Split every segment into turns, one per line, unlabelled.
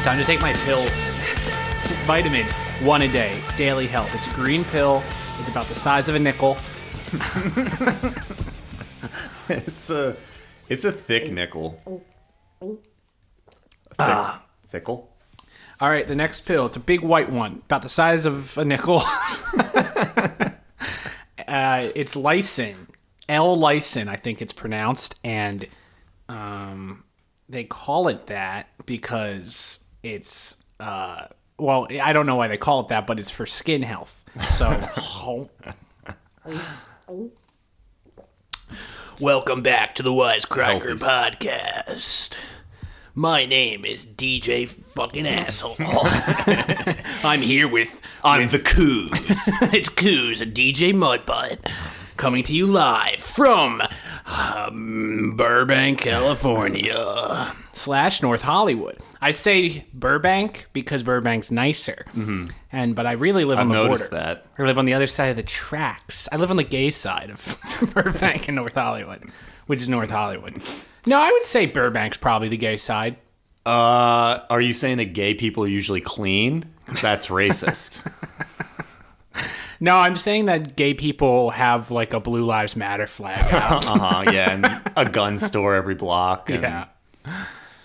Time to take my pills. Vitamin, 1 a day, daily health. It's a green pill. It's about the size of a nickel.
It's a thick nickel. Thickle.
All right, the next pill. It's a big white one, about the size of a nickel. It's lysine. L-lysine, I think it's pronounced, and they call it that because it's well, I don't know why they call it that, but it's for skin health. So, welcome back to the Wisecracker podcast. My name is DJ fucking asshole. I'm here with
the Coos.
It's Coos and DJ Mudbutt coming to you live from Burbank, California / North Hollywood. I say Burbank because Burbank's nicer, but I really live on the border.
I've noticed that.
I live on the other side of the tracks. I live on the gay side of Burbank and North Hollywood, which is North Hollywood. No, I would say Burbank's probably the gay side.
Are you saying that gay people are usually clean? Because that's racist.
No, I'm saying that gay people have like a Blue Lives Matter flag out.
Yeah, and a gun store every block. And,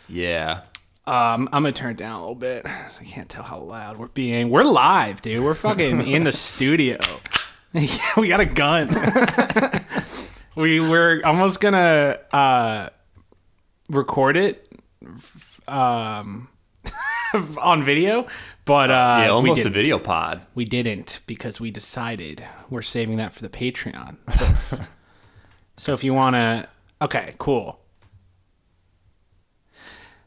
yeah.
I'm gonna turn it down a little bit so I can't tell how loud we're being. We're live, dude. We're fucking in the studio. We got a gun. We're almost gonna record it on video, but
almost a video pod.
We didn't because we decided we're saving that for the Patreon. So if you want to, okay, cool.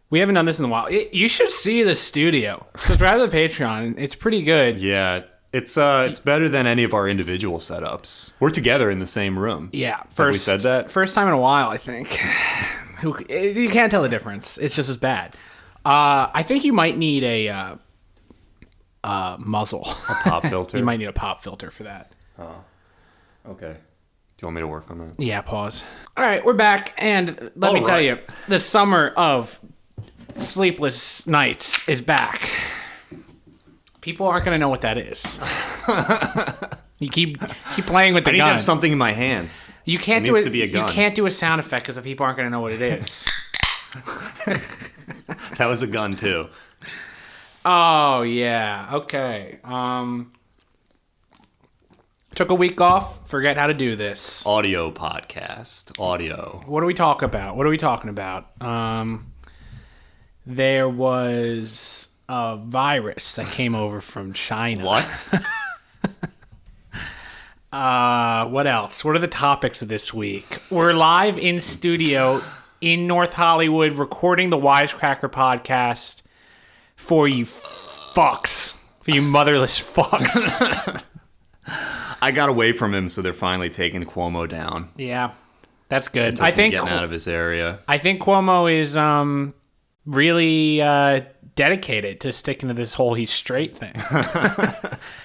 We haven't done this in a while. You should see the studio. Subscribe to the Patreon. It's pretty good.
Yeah, it's better than any of our individual setups. We're together in the same room.
Yeah,
have we said that?
First time in a while, I think. You can't tell the difference. It's just as bad. I think you might need a muzzle.
A pop filter?
You might need a pop filter for that.
Oh, okay. Do you want me to work on that?
Yeah, pause. All right, we're back, and let me tell you, the summer of sleepless nights is back. People aren't going to know what that is. You keep playing with the gun.
I need to have something in my hands.
You can't
it needs to be a gun.
You can't do a sound effect because the people aren't going to know what it is.
That was a gun too.
Oh yeah. Okay. Took a week off. Forget how to do this.
Audio podcast. Audio.
What do we talk about? What are we talking about? There was a virus that came over from China.
What?
What else? What are the topics of this week? We're live in studio in North Hollywood recording the Wisecracker podcast for you fucks. For you motherless fucks.
I got away from him, so they're finally taking Cuomo down.
Yeah, that's good.
I think getting out of his area.
I think Cuomo is really dedicated to sticking to this whole he's straight thing.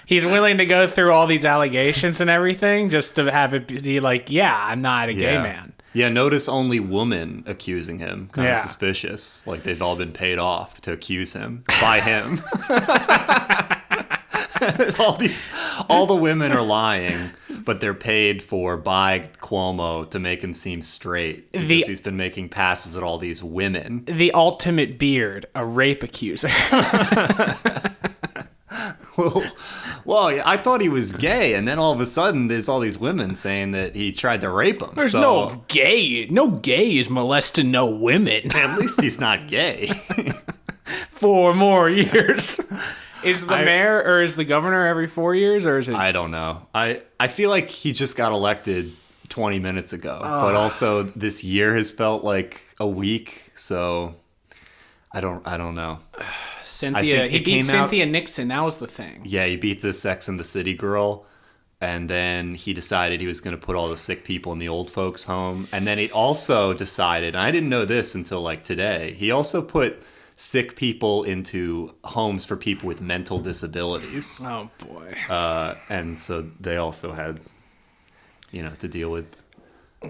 He's willing to go through all these allegations and everything just to have it be like, yeah, I'm not a gay man.
Yeah, notice only women accusing him. Kind of suspicious. Like they've all been paid off to accuse him by him. all the women are lying, but they're paid for by Cuomo to make him seem straight because he's been making passes at all these women.
The ultimate beard, a rape accuser.
Well, I thought he was gay, and then all of a sudden there's all these women saying that he tried to rape them.
There's no gay is molesting no women.
At least he's not gay.
4 more years. Is the mayor or is the governor every 4 years, or is it?
I don't know. I feel like he just got elected 20 minutes ago, but also this year has felt like a week, so I don't know.
He beat Cynthia Nixon. That was the thing.
Yeah, he beat the Sex and the City girl, and then he decided he was going to put all the sick people in the old folks' home, and then he also decided, and I didn't know this until like today, he also put sick people into homes for people with mental disabilities.
Oh boy.
And so they also had, to deal with.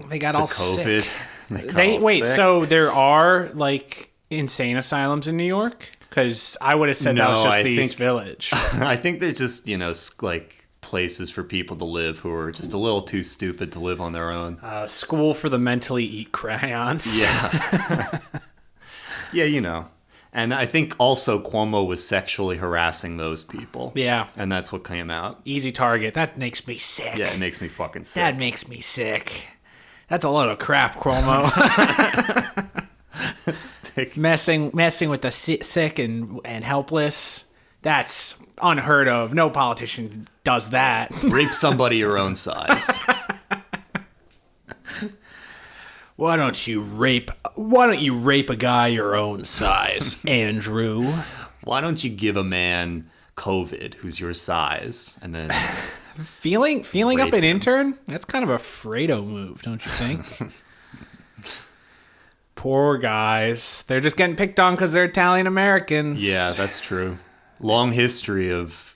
They got all
COVID.
Sick. So there are like insane asylums in New York? Because I would have said that was
No,
just
I
the East
think-
Village.
I think they're just, like places for people to live who are just a little too stupid to live on their own.
School for the mentally eat crayons.
Yeah. Yeah, And I think also Cuomo was sexually harassing those people.
Yeah.
And that's what came out.
Easy target. That makes me sick.
Yeah, it makes me fucking sick.
That makes me sick. That's a load of crap, Cuomo. messing with the sick and helpless. That's unheard of. No politician does that.
Rape somebody your own size.
Why don't you rape a guy your own size, Andrew?
Why don't you give a man COVID who's your size and then
Feeling up
Rape
an
him.
intern? That's kind of a Fredo move, don't you think? Poor guys. They're just getting picked on because they're Italian Americans.
Yeah, that's true. Long history of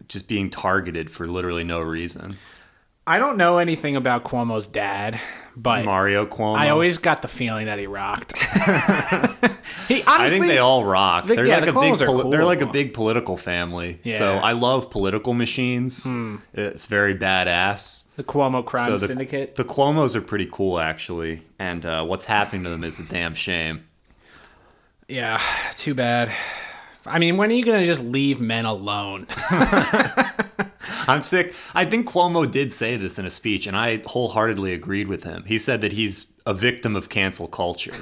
just being targeted for literally no reason.
I don't know anything about Cuomo's dad, but
Mario Cuomo.
I always got the feeling that he rocked. He honestly,
I think they all rock. They're
yeah,
like
the
a big
Cuomos are cool.
they're like a big political family.
Yeah.
So I love political machines. It's very badass.
the Cuomo crime
So the
syndicate.
the Cuomos are pretty cool actually, and what's happening to them is a damn shame.
Yeah, too bad. I mean, when are you gonna just leave men alone?
I'm sick. I think Cuomo did say this in a speech, and I wholeheartedly agreed with him. He said that he's a victim of cancel culture.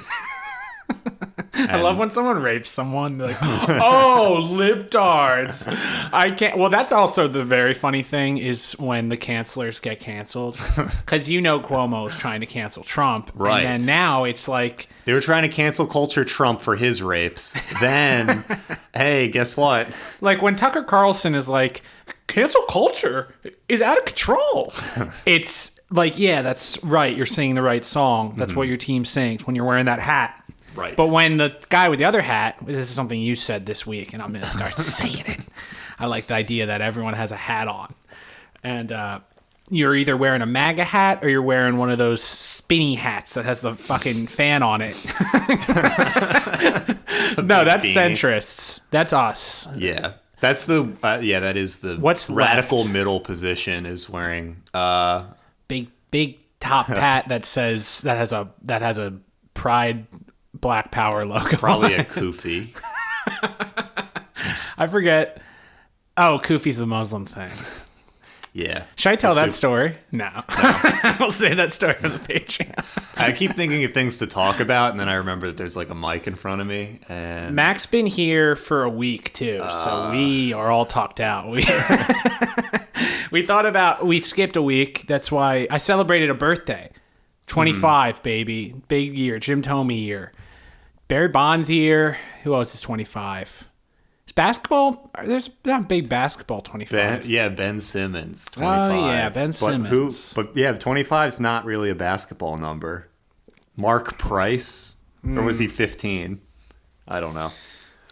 I love when someone rapes someone. They're like, oh, libtards. I can't. Well, that's also the very funny thing is when the cancelers get canceled. Because Cuomo is trying to cancel Trump.
Right.
And then now it's like,
They were trying to cancel culture Trump for his rapes. Then, hey, guess what?
when Tucker Carlson is like, cancel culture is out of control. It's like, yeah, that's right. You're singing the right song. That's what your team sings when you're wearing that hat.
Right.
But when the guy with the other hat, this is something you said this week, and I'm going to start saying it. I like the idea that everyone has a hat on. And you're either wearing a MAGA hat or you're wearing one of those spinny hats that has the fucking fan on it. No, that's
beanie.
centrists. That's us.
Yeah. That's the that is the
What's
radical
left?
middle position is wearing
Big top hat that says that has a Pride Black Power logo.
probably a kufi.
I forget. Oh, Kufi's the Muslim thing.
Yeah.
Should I tell
The
that story? No. I'll say that story on the Patreon.
I keep thinking of things to talk about, and then I remember that there's like a mic in front of me, and
Mac's been here for a week too, so we are all talked out. We skipped a week. That's why I celebrated a birthday. 25, baby. Big year. Jim Thome year. Barry Bonds year. Who else is 25? Is basketball? There's not big basketball 25.
Ben Simmons, 25.
Oh, yeah, Ben Simmons.
But 25 is not really a basketball number. Mark Price, or was he 15? I don't know.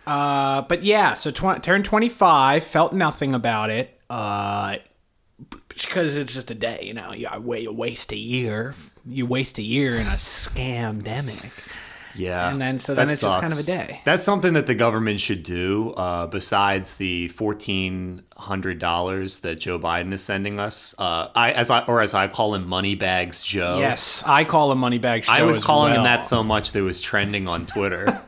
But yeah, so turned 25, felt nothing about it. Because it's just a day, you waste a year. You waste a year in a scamdemic.
Yeah.
And then it's
that
just kind of a day.
That's something that the government should do, besides the $1,400 that Joe Biden is sending us. As I call him, Moneybags Joe.
Yes, I call him Moneybag Show.
I was
as
calling him
well.
that so much that it was trending on Twitter.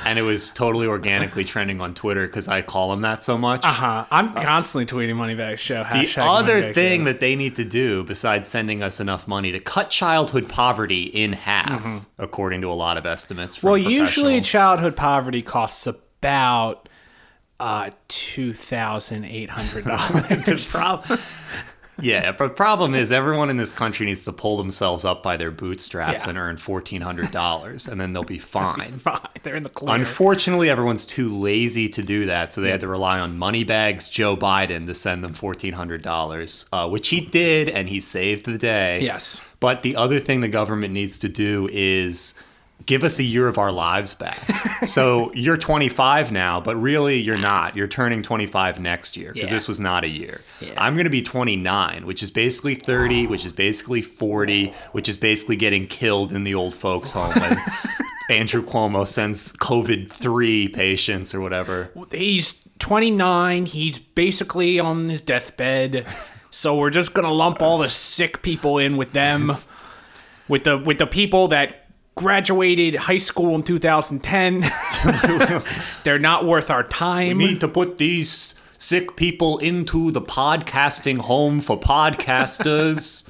And it was totally organically trending on Twitter because I call him that so much.
I'm constantly tweeting Moneybag Show.
The other thing that they need to do, besides sending us enough money, to cut childhood poverty in half, according to a lot of estimates from
usually
professionals.
childhood poverty costs about $2,800.
Yeah, but problem is everyone in this country needs to pull themselves up by their bootstraps
Yeah.
and earn $1,400, and then they'll be fine.
Fine, they're in the clear.
Unfortunately, everyone's too lazy to do that, so they had to rely on Moneybags Joe Biden to send them $1,400, which he did, and he saved the day.
Yes.
But the other thing the government needs to do is give us a year of our lives back. So you're 25 now, but really you're not. You're turning 25 next year because
Yeah.
this was not a year.
Yeah.
I'm going to be 29, which is basically 30, which is basically 40, which is basically getting killed in the old folks' home. Andrew Cuomo sends COVID-3 patients or whatever.
He's 29. He's basically on his deathbed. So we're just going to lump all the sick people in with them. With the people that graduated high school in 2010. They're not worth our time.
We need to put these sick people into the podcasting home for podcasters.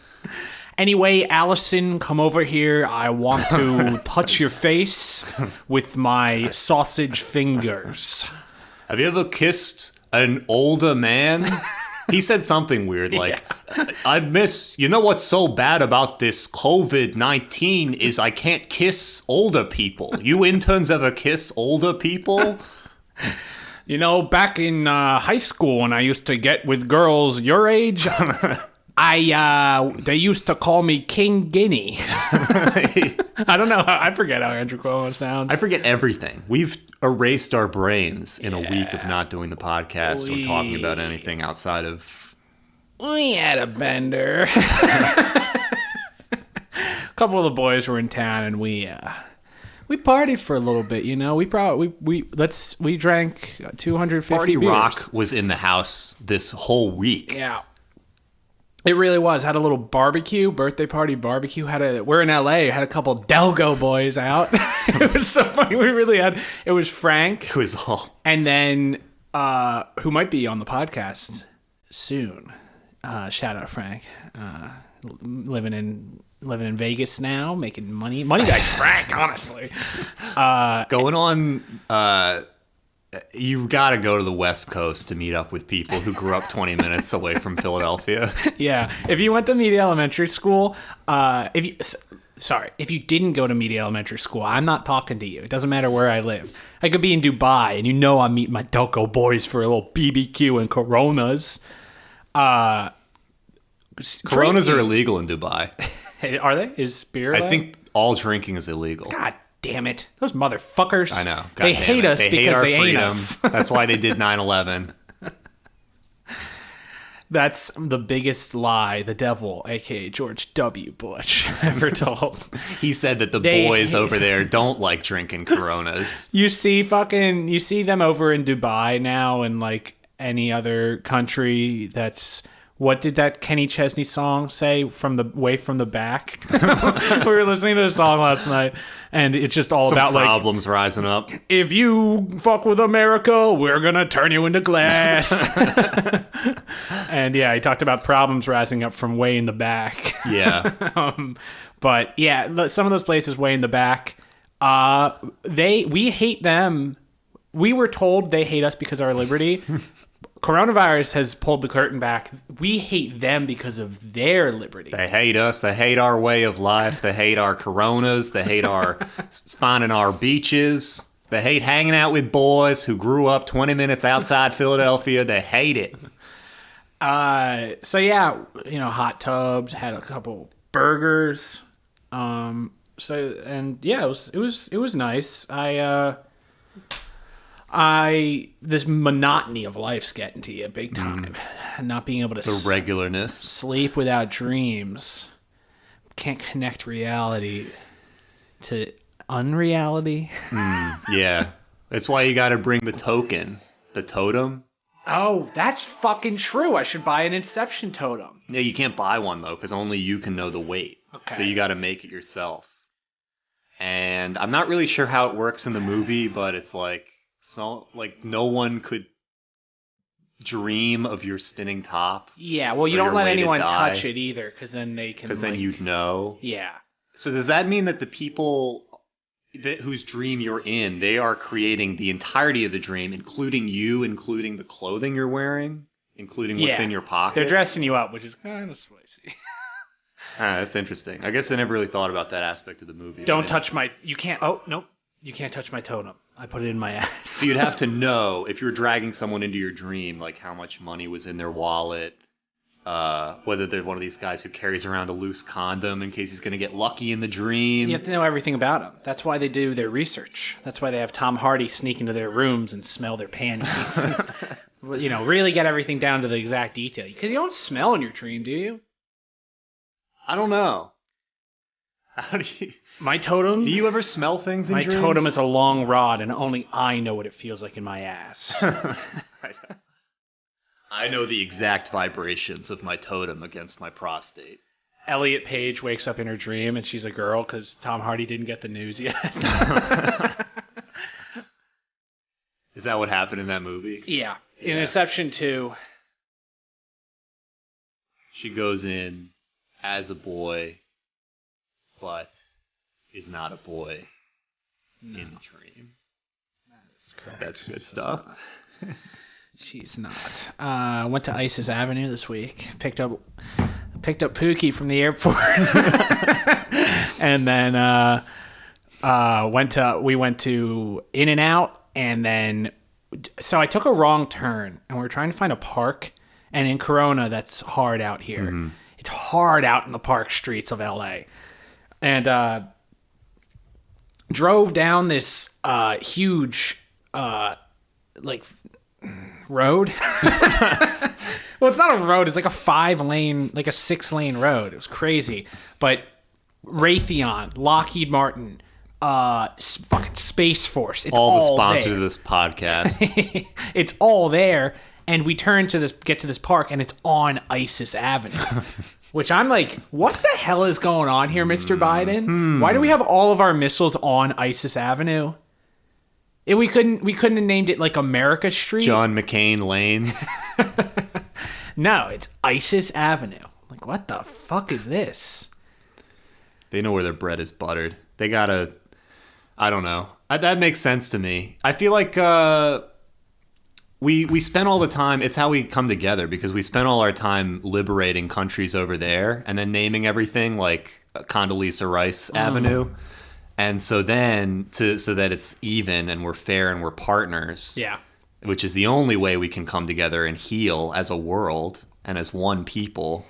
Anyway, Allison, come over here. I want to touch your face with my sausage fingers.
Have you ever kissed an older man? He said something weird like, you know what's so bad about this COVID-19 is I can't kiss older people. You interns ever kiss older people?
You know, back in high school when I used to get with girls your age, they used to call me King Guinea. I don't know. I forget how Andrew Cuomo sounds.
I forget everything. We've erased our brains in a week of not doing the podcast or talking about anything outside of...
We had a bender. A couple of the boys were in town, and we partied for a little bit. You know, we drank 250
Party
beers.
Rock was in the house this whole week.
Yeah. It really was. Had a little birthday party barbecue. We're in LA. Had a couple Delgo boys out. It was so funny. It was Frank.
It was all.
And then, who might be on the podcast soon. Shout out Frank. Living in Vegas now, making money. Money guy's Frank, honestly.
Going on, you got to go to the West Coast to meet up with people who grew up 20 minutes away from Philadelphia.
Yeah. If you went to Media Elementary School, if you didn't go to Media Elementary School, I'm not talking to you. It doesn't matter where I live. I could be in Dubai, and I'm meeting my Delco boys for a little BBQ and Coronas.
Coronas are illegal in Dubai.
Are they? Is beer allowed?
I think all drinking is illegal.
God damn it. Those motherfuckers.
I know.
They hate us because they hate
freedom.
us.
That's why they did 9/11.
That's the biggest lie the devil, a.k.a. George W. Bush, ever told.
He said that the boys over there don't like drinking Coronas.
You see them over in Dubai now and like any other country that's... What did that Kenny Chesney song say? Way from the back. We were listening to a song last night, and it's just all about
problems rising up.
If you fuck with America, we're gonna turn you into glass. And yeah, he talked about problems rising up from way in the back.
Yeah.
But yeah, some of those places way in the back, we hate them. We were told they hate us because of our liberty. Coronavirus has pulled the curtain back. We hate them because of their liberty.
They hate us. They hate our way of life. They hate our Coronas. They hate our finding our beaches. They hate hanging out with boys who grew up 20 minutes outside Philadelphia. They hate it.
So yeah, hot tubs, had a couple burgers. It was nice. This monotony of life's getting to you big time. Not being able to
the regularness,
sleep without dreams, can't connect reality to unreality.
Yeah, that's why you got to bring the token, the totem.
Oh, that's fucking true. I should buy an Inception totem.
Yeah, you can't buy one though, because only you can know the weight.
Okay.
So you got to make it yourself. And I'm not really sure how it works in the movie, but it's like. So, no one could dream of your spinning top.
Yeah, well, you don't let anyone touch it either, because then they can.
Because then you'd know.
Yeah.
So does that mean that the people whose dream you're in, they are creating the entirety of the dream, including you, including the clothing you're wearing, including what's in your pocket?
They're dressing you up, which is kind of spicy.
That's interesting. I guess I never really thought about that aspect of the movie.
Don't touch my... You can't... Oh, nope. You can't touch my totem. I put it in my ass.
So you'd have to know, if you're dragging someone into your dream, like how much money was in their wallet, whether they're one of these guys who carries around a loose condom in case he's going to get lucky in the dream.
You have to know everything about them. That's why they do their research. That's why they have Tom Hardy sneak into their rooms and smell their panties. Really get everything down to the exact detail. Because you don't smell in your dream, do you?
I don't know. How do you...
My totem?
Do you ever smell things in
My
dreams?
totem is a long rod, and only I know what it feels like in my ass.
I know the exact vibrations of my totem against my prostate.
Elliot Page wakes up in her dream, and she's a girl because Tom Hardy didn't get the news yet.
Is that what happened in that movie?
Yeah. In Inception 2.
She goes in as a boy, but is not a boy in the dream.
That's correct.
That's good stuff.
She's not. Went to Isis Avenue this week. Picked up Pookie from the airport, and then we went to In-N-Out, and then so I took a wrong turn, and we were trying to find a park, and in Corona, that's hard out here. Mm-hmm. It's hard out in the park streets of LA, and drove down this huge road. Well, it's not a road. It's like a 5-lane, like a 6-lane road. It was crazy. But Raytheon, Lockheed Martin, fucking Space Force. It's all
the sponsors
there.
of this podcast.
It's all there. And we get to this park, and it's on Isis Avenue. Which I'm like, what the hell is going on here, Mr. Biden? Why do we have all of our missiles on Isis Avenue? We couldn't have named it like America Street.
John McCain Lane.
No, it's Isis Avenue. Like, what the fuck is this?
They know where their bread is buttered. They gotta... I don't know. That makes sense to me. I feel like we spend all the time... It's how we come together, because we spend all our time liberating countries over there and then naming everything like Condoleezza Rice Avenue. And so then, so that it's even and we're fair and we're partners...
Yeah.
Which is the only way we can come together and heal as a world and as one people.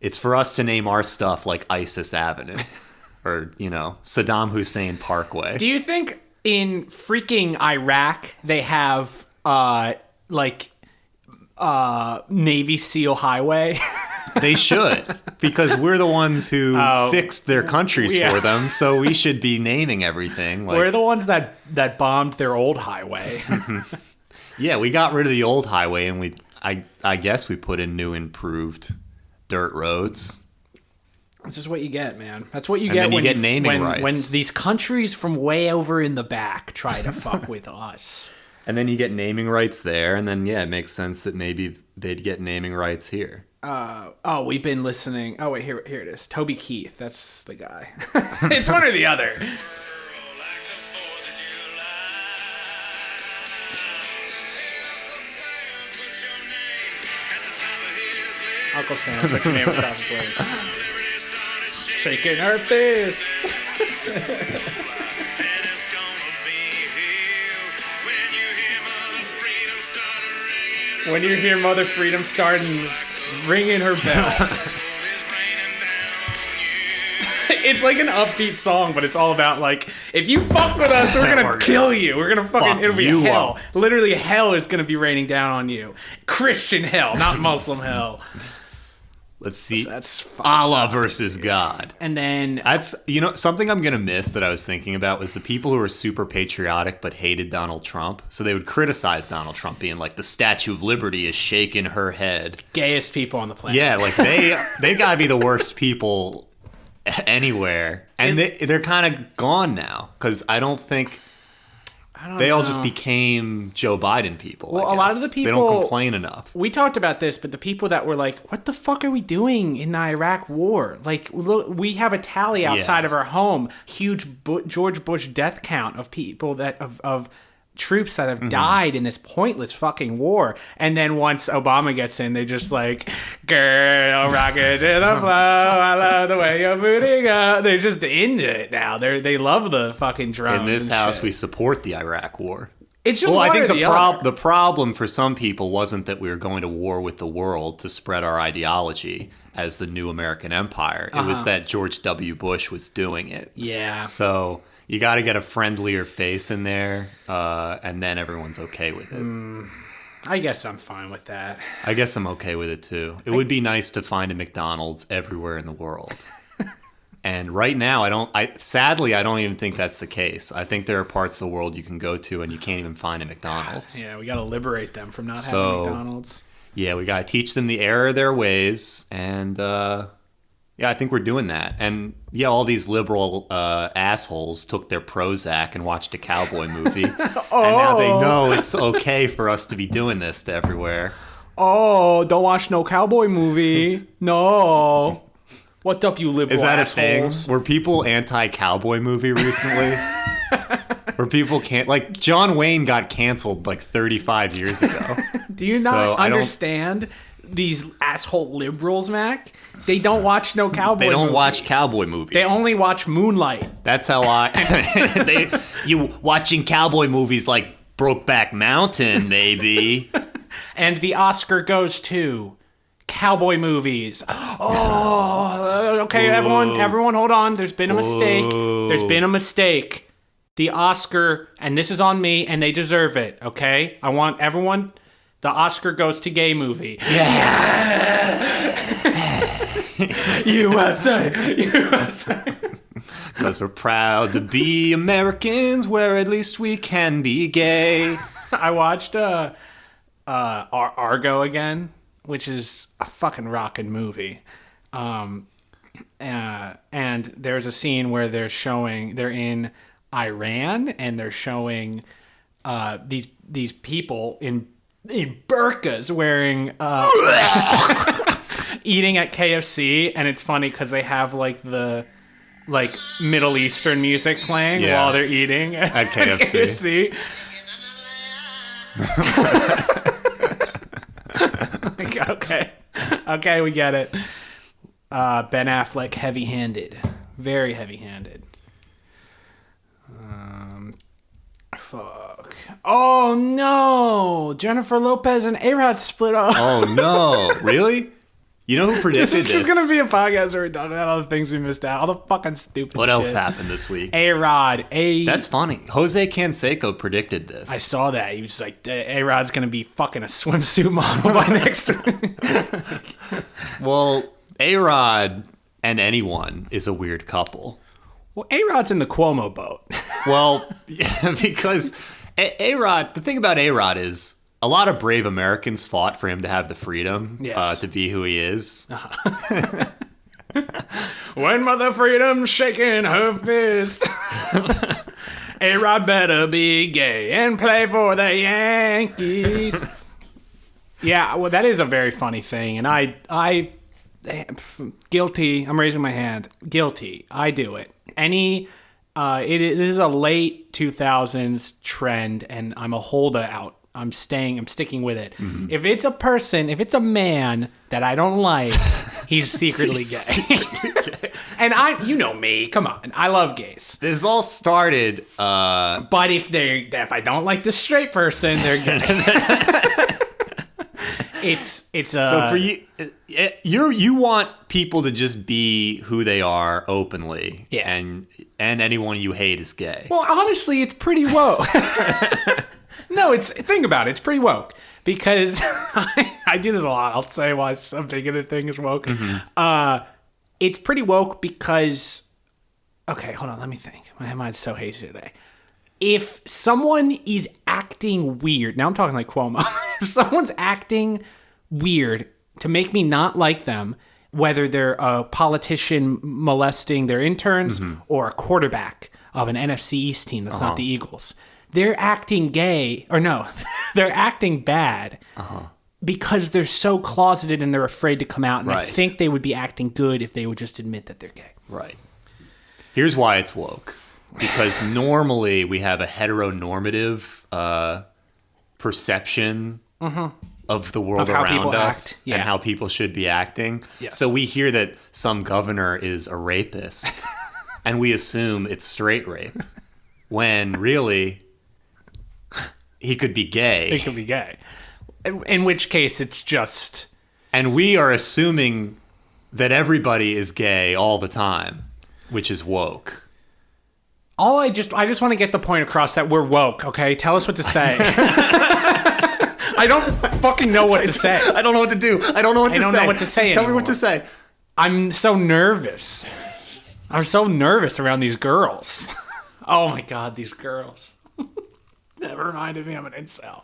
It's for us to name our stuff like Isis Avenue or, Saddam Hussein Parkway.
Do you think in freaking Iraq they have Navy SEAL Highway?
They should, because we're the ones who fixed their countries for them, so we should be naming everything.
We're the ones that bombed their old highway.
Yeah, we got rid of the old highway, and I guess we put in new, improved dirt roads.
That's just what you get, man. That's what you get when
get naming rights.
When these countries from way over in the back try to fuck with us.
And then you get naming rights there, and then it makes sense that maybe they'd get naming rights here.
We've been listening. Oh wait, here it is. Toby Keith, that's the guy. It's one or the other. Uncle Sam, put your name across the place. Shaking her fist. When you hear Mother Freedom starting ringing her bell. It's like an upbeat song, but it's all about like, if you fuck with us, we're gonna kill you. We're gonna fucking, it'll be hell. Up. Literally, hell is gonna be raining down on you. Christian hell, not Muslim hell.
Let's see.
So that's
Allah versus God.
And then...
That's, something I'm going to miss that I was thinking about was the people who were super patriotic but hated Donald Trump. So they would criticize Donald Trump being like, the Statue of Liberty is shaking her head.
Gayest people on the planet.
Yeah, like they've got to be the worst people anywhere. And they're kind of gone now because I don't think... They all just became Joe Biden people.
Well, a lot of the people...
They don't complain enough.
We talked about this, but the people that were like, what the fuck are we doing in the Iraq war? Like, look, we have a tally outside of our home. Huge George Bush death count of people of troops that have died in this pointless fucking war. And then once Obama gets in, they just like, girl, rock it to the flow, I love the way your booty go. They're just into it now. They love the fucking drums.
In this house, we support the Iraq war.
It's just
I think the problem for some people wasn't that we were going to war with the world to spread our ideology as the new American empire. It was that George W. Bush was doing it.
Yeah.
So... You got to get a friendlier face in there, and then everyone's okay with it.
I guess I'm fine with that.
I guess I'm okay with it, too. It would be nice to find a McDonald's everywhere in the world. And right now, sadly, I don't even think that's the case. I think there are parts of the world you can go to and you can't even find a McDonald's.
Yeah, we got to liberate them from not having McDonald's.
Yeah, we got to teach them the error of their ways. And yeah, I think we're doing that. And yeah, all these liberal assholes took their Prozac and watched a cowboy movie. And now they know it's okay for us to be doing this to everywhere.
Oh, don't watch no cowboy movie. No. What's up, you liberal assholes?
Is that a thing? Were people anti-cowboy movie recently? Where people can't... Like, John Wayne got canceled like 35 years ago.
Do you not understand these asshole liberals, Mac? They don't watch no cowboy movies.
They don't watch cowboy movies.
They only watch Moonlight.
That's how you watching cowboy movies like Brokeback Mountain, maybe.
And the Oscar goes to... cowboy movies. Oh, okay, everyone hold on. There's been a mistake. There's been a mistake. The Oscar, and this is on me, and they deserve it, okay? I want everyone, the Oscar goes to gay movie. Yeah. USA.
Because we're proud to be Americans, where at least we can be gay.
I watched Argo again, which is a fucking rockin' movie. And there's a scene where they're in Iran and they're showing these people in burqas wearing eating at KFC, and it's funny because they have like the Middle Eastern music playing while they're eating
at KFC.
Okay, we get it. Ben Affleck, heavy-handed, very heavy-handed. Fuck. Oh no! Jennifer Lopez and A-Rod split up.
Oh no! Really? You know who predicted this?
This is gonna be a podcast where we talk about all the things we missed out, all the fucking stupid shit.
What else happened this week?
A-Rod.
That's funny. Jose Canseco predicted this.
I saw that. He was like, A-Rod's gonna be fucking a swimsuit model by next week.
Well, A-Rod and anyone is a weird couple.
Well, A-Rod's in the Cuomo boat.
Well, yeah, because A-Rod, the thing about A-Rod is a lot of brave Americans fought for him to have the freedom to be who he is.
Uh-huh. When Mother Freedom's shaking her fist, A-Rod better be gay and play for the Yankees. Yeah, well, that is a very funny thing, and I guilty. I'm raising my hand. Guilty. I do it. This is a late 2000s trend, and I'm a holdout. I'm sticking with it. Mm-hmm. If it's a man that I don't like, he's secretly gay. And you know me, come on, I love gays.
This all started,
but if I don't like the straight person, they're gay.
So for you want people to just be who they are openly, and anyone you hate is gay.
Well, honestly, it's pretty woke. No, think about it. It's pretty woke because I do this a lot. I'll say why some big of the thing is woke. Mm-hmm. It's pretty woke because, okay, hold on. Let me think. My mind's so hazy today. If someone is acting weird, now I'm talking like Cuomo. If someone's acting weird to make me not like them, whether they're a politician molesting their interns or a quarterback of an NFC East team that's not the Eagles, they're acting gay, or no, they're acting bad because they're so closeted and they're afraid to come out. And I think they would be acting good if they would just admit that they're gay.
Right. Here's why it's woke. Because normally we have a heteronormative perception of the world around us and how people should be acting. Yeah. So we hear that some governor is a rapist and we assume it's straight rape when really he could be gay.
He could be gay. In which case it's just...
And we are assuming that everybody is gay all the time, which is woke.
I just want to get the point across that we're woke, okay? Tell us what to say. I don't fucking know what to say.
I don't know what to do. I don't know what to say.
I don't know what to say
Just tell me what to say.
I'm so nervous. I'm so nervous around these girls. Oh my god, these girls. That reminded me I'm an incel.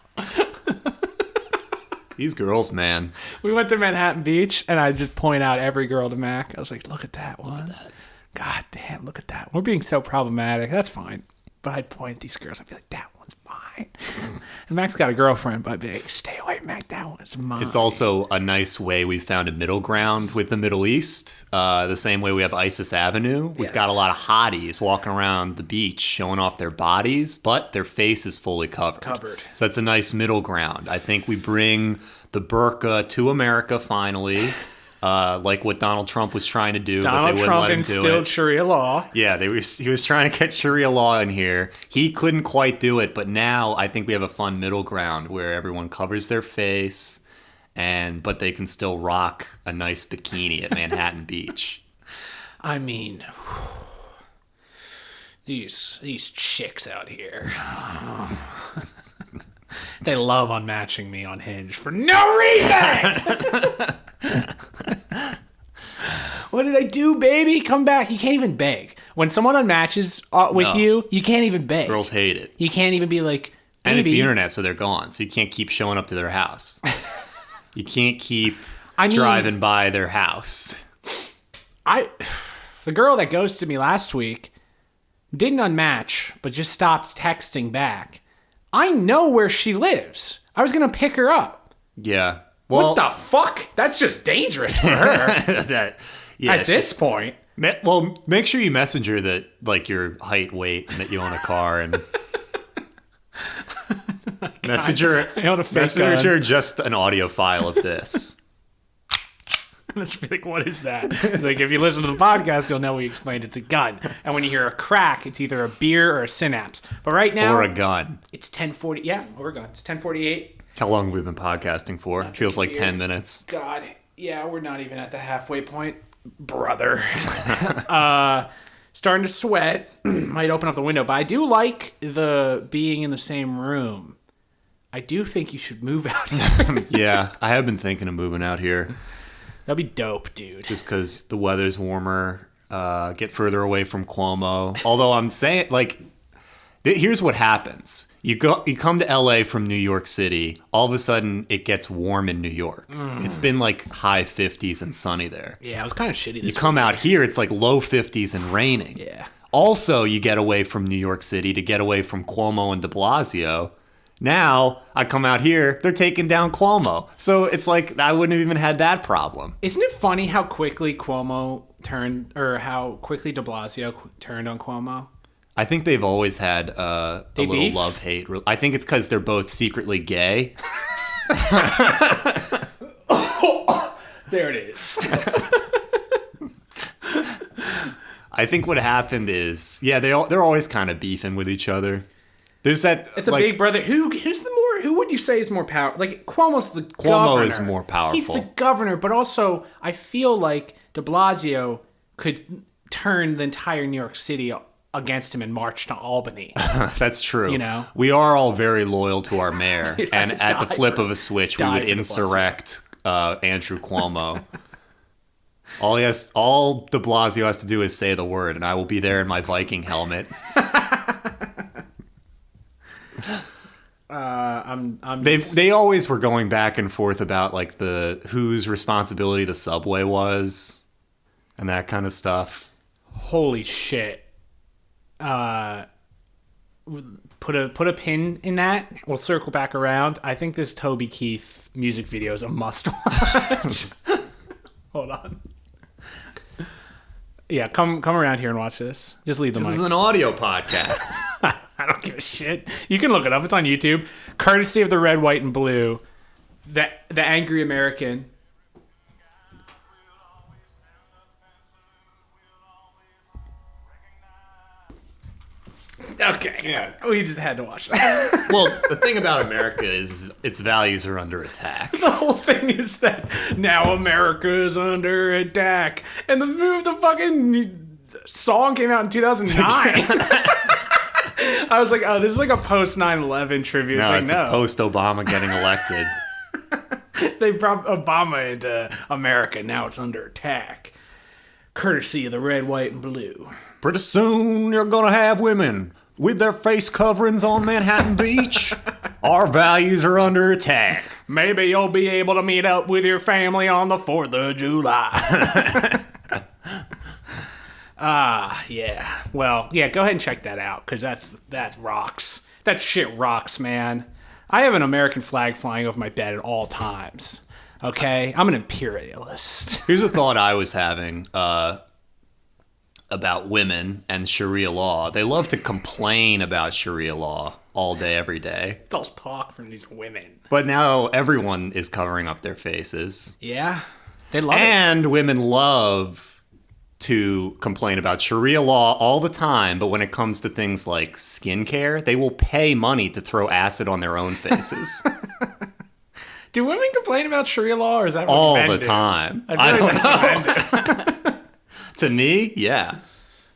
These girls, man.
We went to Manhattan Beach, and I just point out every girl to Mac. I was like, look at that one. Look at that. God damn, look at that. We're being so problematic. That's fine. But I'd point at these girls. I'd be like, that one's mine. And Mac's got a girlfriend, but I'd be like, stay away, Mac. That one's mine.
It's also a nice way we found a middle ground with the Middle East. The same way we have Isis Avenue. We've got a lot of hotties walking around the beach showing off their bodies, but their face is fully covered. So it's a nice middle ground. I think we bring the burqa to America finally. Like what Donald Trump was trying to do, but they wouldn't let him do it.
Donald Trump instilled Sharia law.
Yeah, he was trying to get Sharia law in here. He couldn't quite do it, but now I think we have a fun middle ground where everyone covers their face, but they can still rock a nice bikini at Manhattan Beach.
I mean, these chicks out here. They love unmatching me on Hinge for no reason. What did I do, baby? Come back. You can't even beg. When someone unmatches with you can't even beg.
Girls hate it.
You can't even be like, baby.
And it's the internet, so they're gone. So you can't keep showing up to their house. You can't keep driving by their house.
The girl that ghosted me last week didn't unmatch, but just stopped texting back. I know where she lives. I was going to pick her up.
Yeah. Well,
what the fuck? That's just dangerous for her. At this point.
Well, make sure you message her that, like, your height, weight, and that you own a car, and message her just an audio file of this.
And she'll be like, what is that? Like, if you listen to the podcast, you'll know we explained it's a gun. And when you hear a crack, it's either a beer or a synapse. But right now...
Or a gun.
It's 10:40. Yeah, or a gun. It's 10:48.
How long have we been podcasting for? It feels like 10 minutes.
God. Yeah, we're not even at the halfway point. Brother. Starting to sweat. Might open up the window. But I do like the being in the same room. I do think you should move out here.
Yeah, I have been thinking of moving out here.
That'd be dope, dude.
Just because the weather's warmer, get further away from Cuomo. Although I'm saying, like, here's what happens. You come to LA from New York City, all of a sudden it gets warm in New York. It's been like high 50s and sunny there.
Yeah, it was kind of shitty.
You come out here, it's like low 50s and raining.
Yeah.
Also, you get away from New York City to get away from Cuomo and de Blasio. Now, I come out here, they're taking down Cuomo. So it's like, I wouldn't have even had that problem.
Isn't it funny how quickly Cuomo turned, or how quickly de Blasio turned on Cuomo?
I think they've always had a little love-hate. I think it's because they're both secretly gay.
There it is.
I think what happened is, yeah, they're always kind of beefing with each other. There's that.
It's a big brother. Who would you say is more powerful? Like, Cuomo's the governor.
Cuomo is more powerful.
He's the governor, but also I feel like de Blasio could turn the entire New York City against him and march to Albany.
That's true.
You know,
we are all very loyal to our mayor,
Dude,
and at the flip of a switch, we would insurrect Andrew Cuomo. All de Blasio has to do is say the word, and I will be there in my Viking helmet. They always were going back and forth about like whose responsibility the subway was and that kind of stuff.
Holy shit. Put a pin in that. We'll circle back around. I think this Toby Keith music video is a must watch. Hold on. Yeah, come around here and watch this. Just leave the mic.
This is an audio podcast.
I don't give a shit. You can look it up. It's on YouTube. Courtesy of the Red, White, and Blue. The Angry American. Okay. Yeah. We just had to watch that.
Well, the thing about America is its values are under attack.
The whole thing is that now America is under attack. And the fucking song came out in 2009. I was like, oh, this is like a post 9/11 tribute.
No,
it's
a post Obama getting elected.
They brought Obama into America. Now it's under attack. courtesy of the red, white, and blue.
Pretty soon you're gonna have women with their face coverings on Manhattan Beach. Our values are under attack.
Maybe you'll be able to meet up with your family on the 4th of July. Yeah. Well, yeah, go ahead and check that out, because that rocks. That shit rocks, man. I have an American flag flying over my bed at all times. Okay? I'm an imperialist.
Here's a thought I was having about women and Sharia law. They love to complain about Sharia law all day, every day.
They'll talk from these women.
But now everyone is covering up their faces.
Yeah. They love it.
And women love to complain about Sharia law all the time, but when it comes to things like skincare, they will pay money to throw acid on their own faces.
Do women complain about Sharia law, or is that what
All
men
the
do?
time.
I feel like that's what men do.
To me, yeah.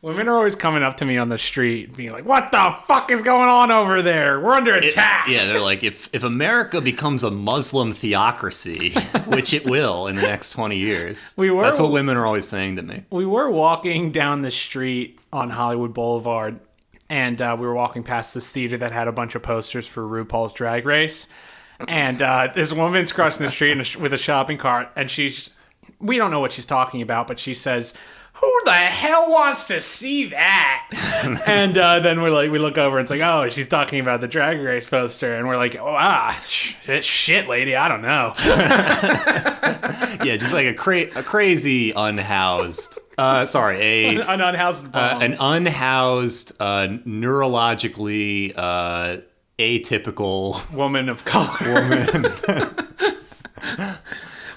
Women are always coming up to me on the street being like, what the fuck is going on over there? We're under attack.
Yeah, they're like, if America becomes a Muslim theocracy, which it will in the next 20 years, that's what women are always saying to me.
We were walking down the street on Hollywood Boulevard, and we were walking past this theater that had a bunch of posters for RuPaul's Drag Race. And this woman's crossing the street with a shopping cart, and we don't know what she's talking about, but she says, who the hell wants to see that? And then we look over and it's like, oh, she's talking about the Drag Race poster. And we're like, shit, lady, I don't know.
Yeah, just like a crazy unhoused, an
unhoused bomb.
An unhoused, neurologically atypical
woman of color.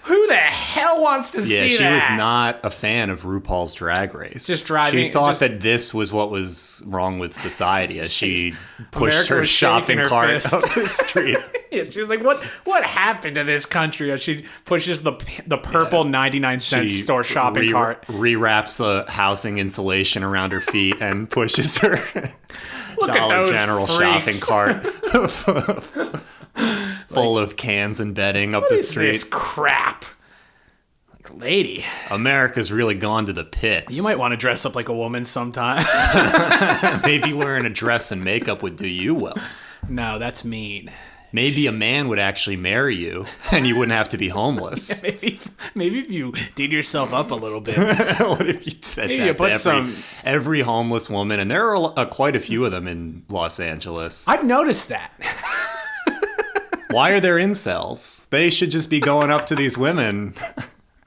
Who the hell wants to see that?
Yeah, she was not a fan of RuPaul's Drag Race.
Just driving.
She thought that this was what was wrong with society as she pushed her shopping cart up the street.
Yeah, she was like, what happened to this country? As she pushes the purple 99-cent store shopping cart.
Rewraps the housing insulation around her feet and pushes her
Dollar
General
freaks.
shopping cart. Full of cans and bedding up the street.
What is this crap? Like, lady.
America's really gone to the pits.
You might want to dress up like a woman sometime.
Maybe wearing a dress and makeup would do you well.
No, that's mean.
Maybe a man would actually marry you, and you wouldn't have to be homeless.
Yeah, maybe if you did yourself up a little bit.
What if you said
maybe
that to every homeless woman? And there are quite a few of them in Los Angeles.
I've noticed that.
Why are there incels? They should just be going up to these women.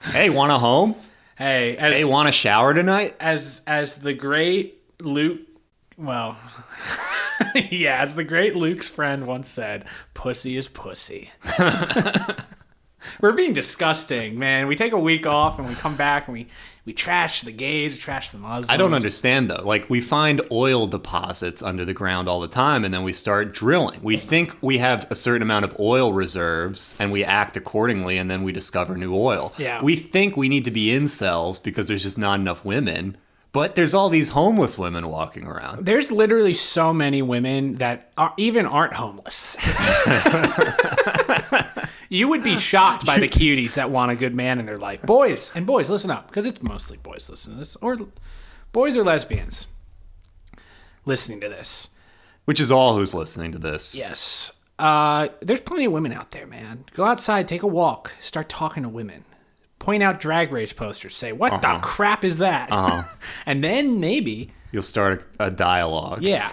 Hey, want a home?
Hey,
want a shower tonight?
As the great Luke, well, yeah, as the great Luke's friend once said, pussy is pussy. We're being disgusting, man. We take a week off and we come back and we trash the gays, we trash the Muslims.
I don't understand, though. Like, we find oil deposits under the ground all the time, and then we start drilling. We think we have a certain amount of oil reserves, and we act accordingly, and then we discover new oil.
Yeah.
We think we need to be incels because there's just not enough women, but there's all these homeless women walking around.
There's literally so many women that aren't homeless. You would be shocked by the cuties that want a good man in their life. Boys, listen up, because it's mostly boys listening to this, or boys or lesbians listening to this.
Which is all who's listening to this.
Yes. There's plenty of women out there, man. Go outside, take a walk, start talking to women. Point out Drag Race posters. Say, what the crap is that? And then maybe
you'll start a dialogue.
Yeah.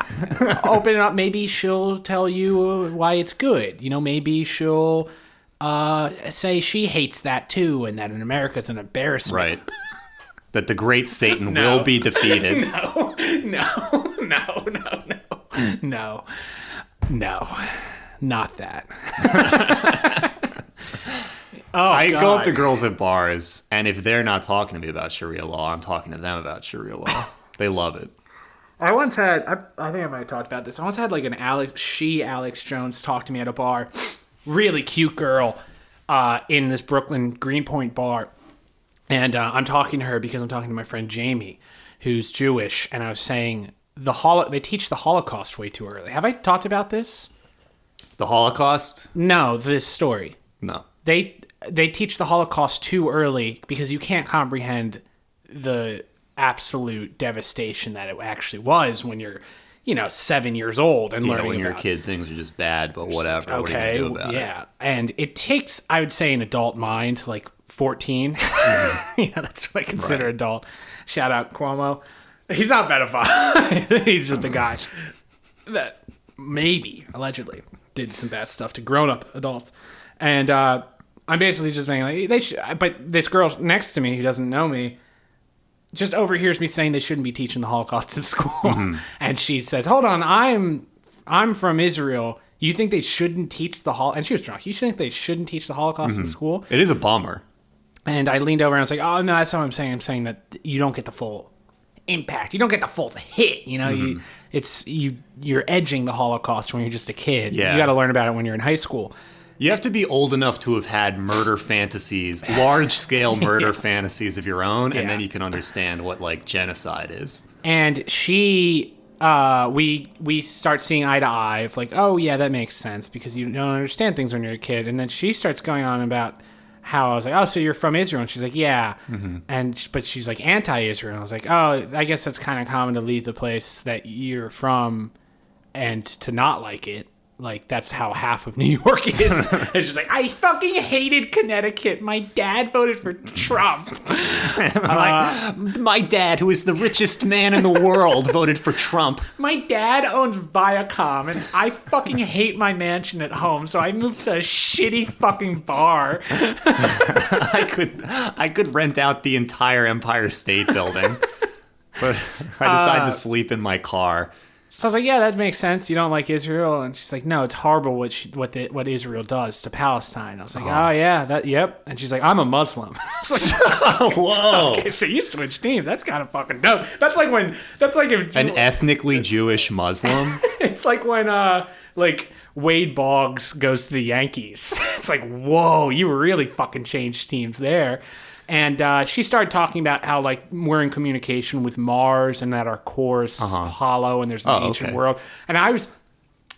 Open it up. Maybe she'll tell you why it's good. Maybe she'll say she hates that too, and that in America it's an embarrassment.
Right. That the great Satan will be defeated.
No. Not that.
I go up to girls at bars, and if they're not talking to me about Sharia law, I'm talking to them about Sharia law. They love it.
I once had, I think I might have talked about this. I once had like Alex Jones talk to me at a bar. Really cute girl in this Brooklyn Greenpoint bar. And I'm talking to her because I'm talking to my friend Jamie, who's Jewish. And I was saying they teach the Holocaust way too early. Have I talked about this?
The Holocaust?
No, this story.
No.
They teach the Holocaust too early because you can't comprehend the absolute devastation that it actually was when you're, 7 years old and learning
when you're a
about
kid, things are just bad, but whatever.
okay,
what are you gonna do about
yeah. And it takes, I would say, an adult mind, like 14. That's what I consider
Right.
adult. Shout out Cuomo. He's not a pedophile. He's just a guy that maybe, allegedly, did some bad stuff to grown-up adults. And I'm basically just being like, they should. But this girl next to me who doesn't know me just overhears me saying they shouldn't be teaching the Holocaust in school. And she says, hold on, I'm from Israel. You think they shouldn't teach the Holocaust? And she was drunk. You think they shouldn't teach the Holocaust in school?
it. It is a bummer.
And I leaned over and I was like, oh, no, that's not what I'm saying. I'm saying that you don't get the full impact. You don't get the full hit. You're edging the Holocaust when you're just a kid.
Yeah.
You got to learn about it when you're in high school.
You have to be old enough to have had murder fantasies, large-scale murder fantasies of your own, and then you can understand what, like, genocide is.
And she, we start seeing eye to eye of like, oh, yeah, that makes sense because you don't understand things when you're a kid. And then she starts going on about how I was like, oh, so you're from Israel? And she's like, yeah. But she's like anti-Israel. I was like, oh, I guess that's kind of common to leave the place that you're from and to not like it. Like, that's how half of New York is. It's just like, I fucking hated Connecticut. My dad voted for Trump.
My dad, who is the richest man in the world, voted for Trump.
My dad owns Viacom, and I fucking hate my mansion at home, so I moved to a shitty fucking bar.
I could rent out the entire Empire State Building, but I decided to sleep in my car.
So I was like, yeah, that makes sense. You don't like Israel? And she's like, no, it's horrible what Israel does to Palestine. I was like, oh yeah, yep. And she's like, I'm a Muslim. I was like,
Whoa.
okay, so you switched teams. That's kind of fucking dope. That's like if
An ethnically Jewish Muslim?
it's like when like Wade Boggs goes to the Yankees. It's like, whoa, you really fucking changed teams there. And she started talking about how, like, we're in communication with Mars and that our core is hollow and there's an ancient world. And I was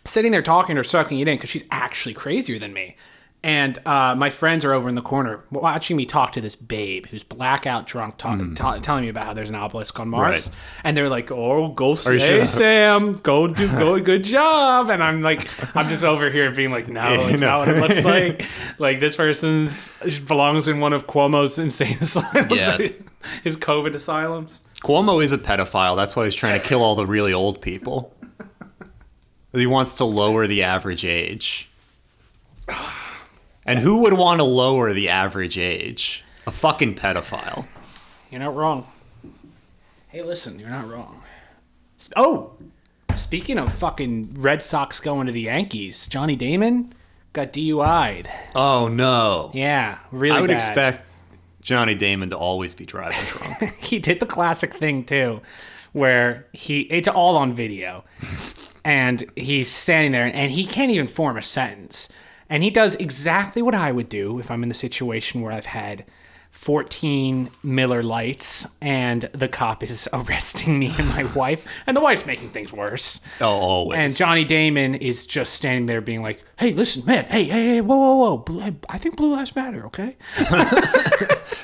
sitting there talking to her, sucking it in, because she's actually crazier than me. And my friends are over in the corner watching me talk to this babe who's blackout drunk, telling me about how there's an obelisk on Mars.
Right.
And they're like, "Oh, go say, Sam, go good job." And I'm just over here being like, "No, it's not what it looks like. Like, this person belongs in one of Cuomo's insane asylums, his COVID asylums."
Cuomo is a pedophile. That's why he's trying to kill all the really old people. He wants to lower the average age. And who would want to lower the average age? A fucking pedophile.
You're not wrong. Hey, listen, you're not wrong. Oh, speaking of fucking Red Sox going to the Yankees, Johnny Damon got DUI'd.
Oh, no.
Yeah, really
I would
bad.
expect Johnny Damon to always be driving drunk.
He did the classic thing, too, where it's all on video. And he's standing there, and he can't even form a sentence. And he does exactly what I would do if I'm in the situation where I've had 14 Miller Lights and the cop is arresting me and my wife, and the wife's making things worse.
Oh, always.
And Johnny Damon is just standing there being like, hey, listen, man, hey, whoa. I think Blue Lives Matter, okay?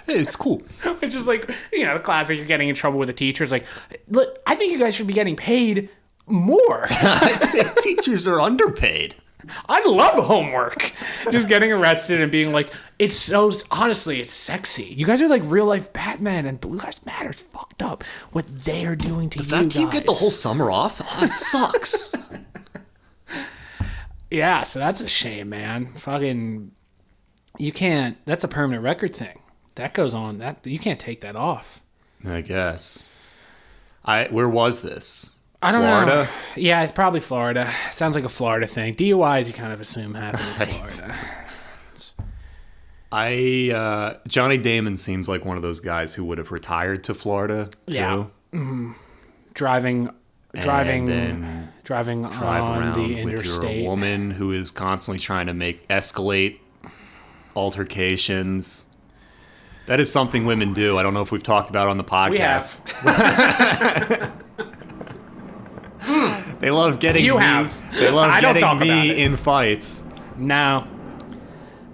It's cool.
It's just like, the classic, you're getting in trouble with a teacher. It's like, look, I think you guys should be getting paid more.
I think teachers are underpaid.
I love homework. Just getting arrested and being like, honestly, it's sexy. You guys are like real life Batman, and Blue Lives Matter is fucked up. What they are doing to you guys.
The fact you get the whole summer off, it sucks.
Yeah, so that's a shame, man. Fucking, you can't. That's a permanent record thing. That goes on. You can't take that off.
I guess. Where was this?
I don't
Florida?
know. Yeah, probably Florida. Sounds like a Florida thing. DUIs, you kind of assume happen in Florida.
Johnny Damon seems like one of those guys who would have retired to Florida too.
Yeah. Mm-hmm. Driving
then
on the interstate.
With your woman who is constantly trying to escalate altercations. That is something women do. I don't know if we've talked about it on the podcast.
We have.
They love getting
you
me.
have.
They love
I don't
getting
talk
me
about it.
in fights.
No,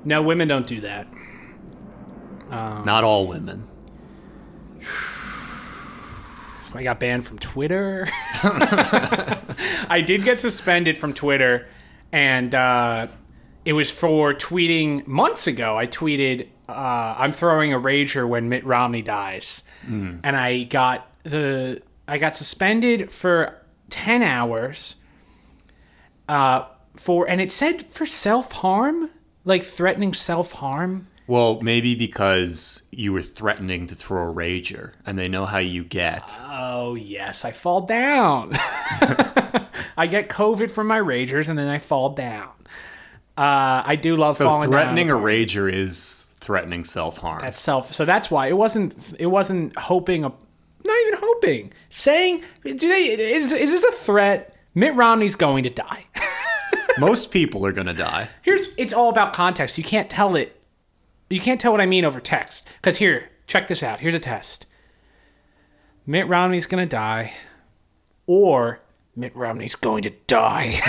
women don't do that.
Not all women.
I got banned from Twitter. I did get suspended from Twitter, and it was for tweeting months ago. I tweeted, "I'm throwing a rager when Mitt Romney dies," and I got suspended for 10 hours. And it said for self-harm, like threatening self-harm.
Well, maybe because you were threatening to throw a rager, and they know how you get.
Oh, yes, I fall down. I get COVID from my ragers, and then I fall down. I do love falling down.
So threatening a rager is threatening self-harm.
So that's why it wasn't hoping, not even hoping. Saying, is this a threat? Mitt Romney's going to die.
Most people are going to die.
It's all about context. You can't tell it. You can't tell what I mean over text. Because here, check this out. Here's a test. Mitt Romney's going to die. Or Mitt Romney's going to die.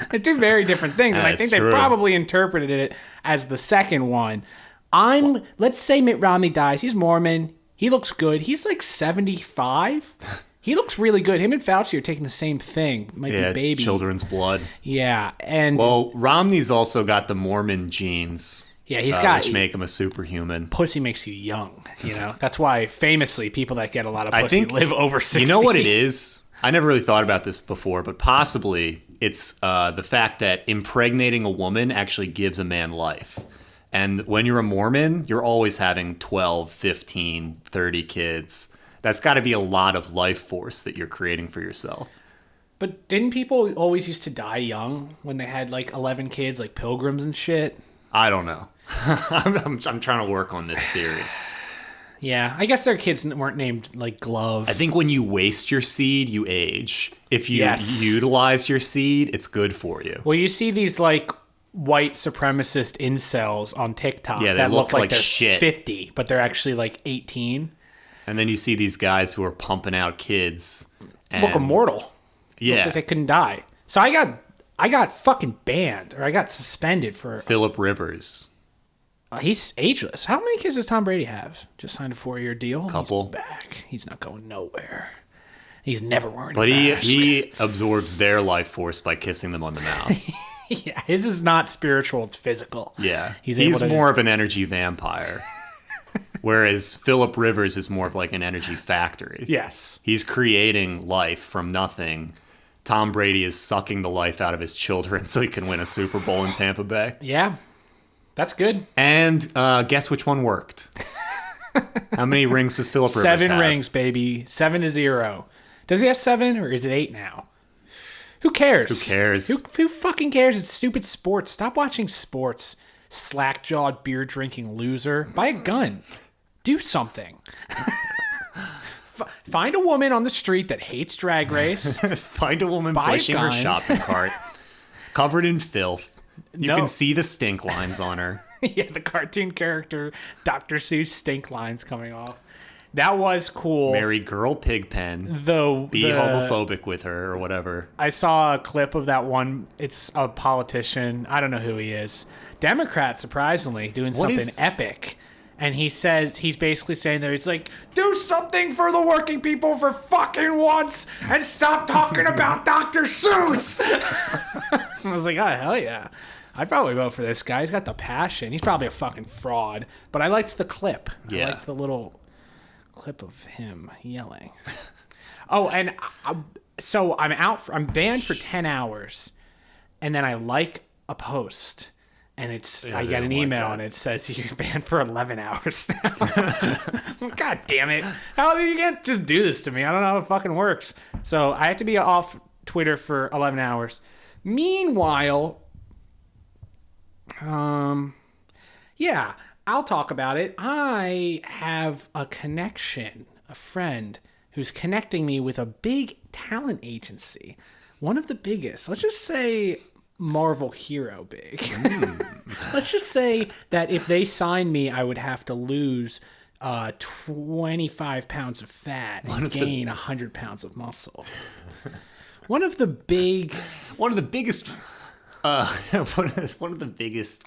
They're two very different things. And I think they probably interpreted it as the second one. Let's say Mitt Romney dies. He's Mormon. He looks good. He's like 75. He looks really good. Him and Fauci are taking the same thing. Might be baby.
Children's blood.
Yeah, and
well, Romney's also got the Mormon genes.
Yeah, he's got
which make him a superhuman.
Pussy makes you young. You know, that's why famously people that get a lot of pussy live over 60.
You know what it is? I never really thought about this before, but possibly it's the fact that impregnating a woman actually gives a man life. And when you're a Mormon, you're always having 12, 15, 30 kids. That's got to be a lot of life force that you're creating for yourself.
But didn't people always used to die young when they had like 11 kids, like pilgrims and shit?
I don't know. I'm trying to work on this theory.
Yeah, I guess their kids weren't named like Glove.
I think when you waste your seed, you age. If you utilize your seed, it's good for you.
Well, you see these like white supremacist incels on TikTok
that look like
they're
shit.
50, but they're actually like 18.
And then you see these guys who are pumping out kids. And
look immortal.
Yeah.
Look like they couldn't die. So I got fucking banned, or I got suspended for...
Phillip Rivers.
He's ageless. How many kids does Tom Brady have? Just signed a 4-year deal?
Couple.
He's back. He's not going nowhere. He's never wearing
a mask. But
he
absorbs their life force by kissing them on the mouth.
Yeah, his is not spiritual, it's physical.
Yeah. He's more of an energy vampire. Whereas Phillip Rivers is more of like an energy factory.
Yes.
He's creating life from nothing. Tom Brady is sucking the life out of his children so he can win a Super Bowl in Tampa Bay.
Yeah. That's good.
And guess which one worked? How many rings does Phillip Rivers have?
7 rings, baby. 7-0. Does he have 7 or is it 8 now? Who cares?
Who cares?
Who fucking cares? It's stupid sports. Stop watching sports. Slack-jawed, beer-drinking loser. Buy a gun. Do something. Find a woman on the street that hates Drag Race.
Find a woman pushing her shopping cart, covered in filth. You can see the stink lines on her.
Yeah, the cartoon character Dr. Seuss stink lines coming off. That was cool.
Marry girl Pigpen. Be homophobic with her or whatever.
I saw a clip of that one. It's a politician. I don't know who he is. Democrat, surprisingly, doing something epic. And he says, he's basically saying there, he's like, do something for the working people for fucking once and stop talking about Dr. Seuss. I was like, oh, hell yeah. I'd probably vote for this guy. He's got the passion. He's probably a fucking fraud. But I liked the clip.
Yeah.
I liked the little clip of him yelling. Oh, and so I'm banned for 10 hours. And then I like a post. And I get an email and it says you're banned for 11 hours now. God damn it. You can't just do this to me. I don't know how it fucking works. So I have to be off Twitter for 11 hours. Meanwhile, yeah, I'll talk about it. I have a friend who's connecting me with a big talent agency. One of the biggest. Let's just say Marvel hero big. Let's just say that if they signed me, I would have to lose 25 pounds of fat and gain 100 pounds of muscle. One of the biggest
one of the biggest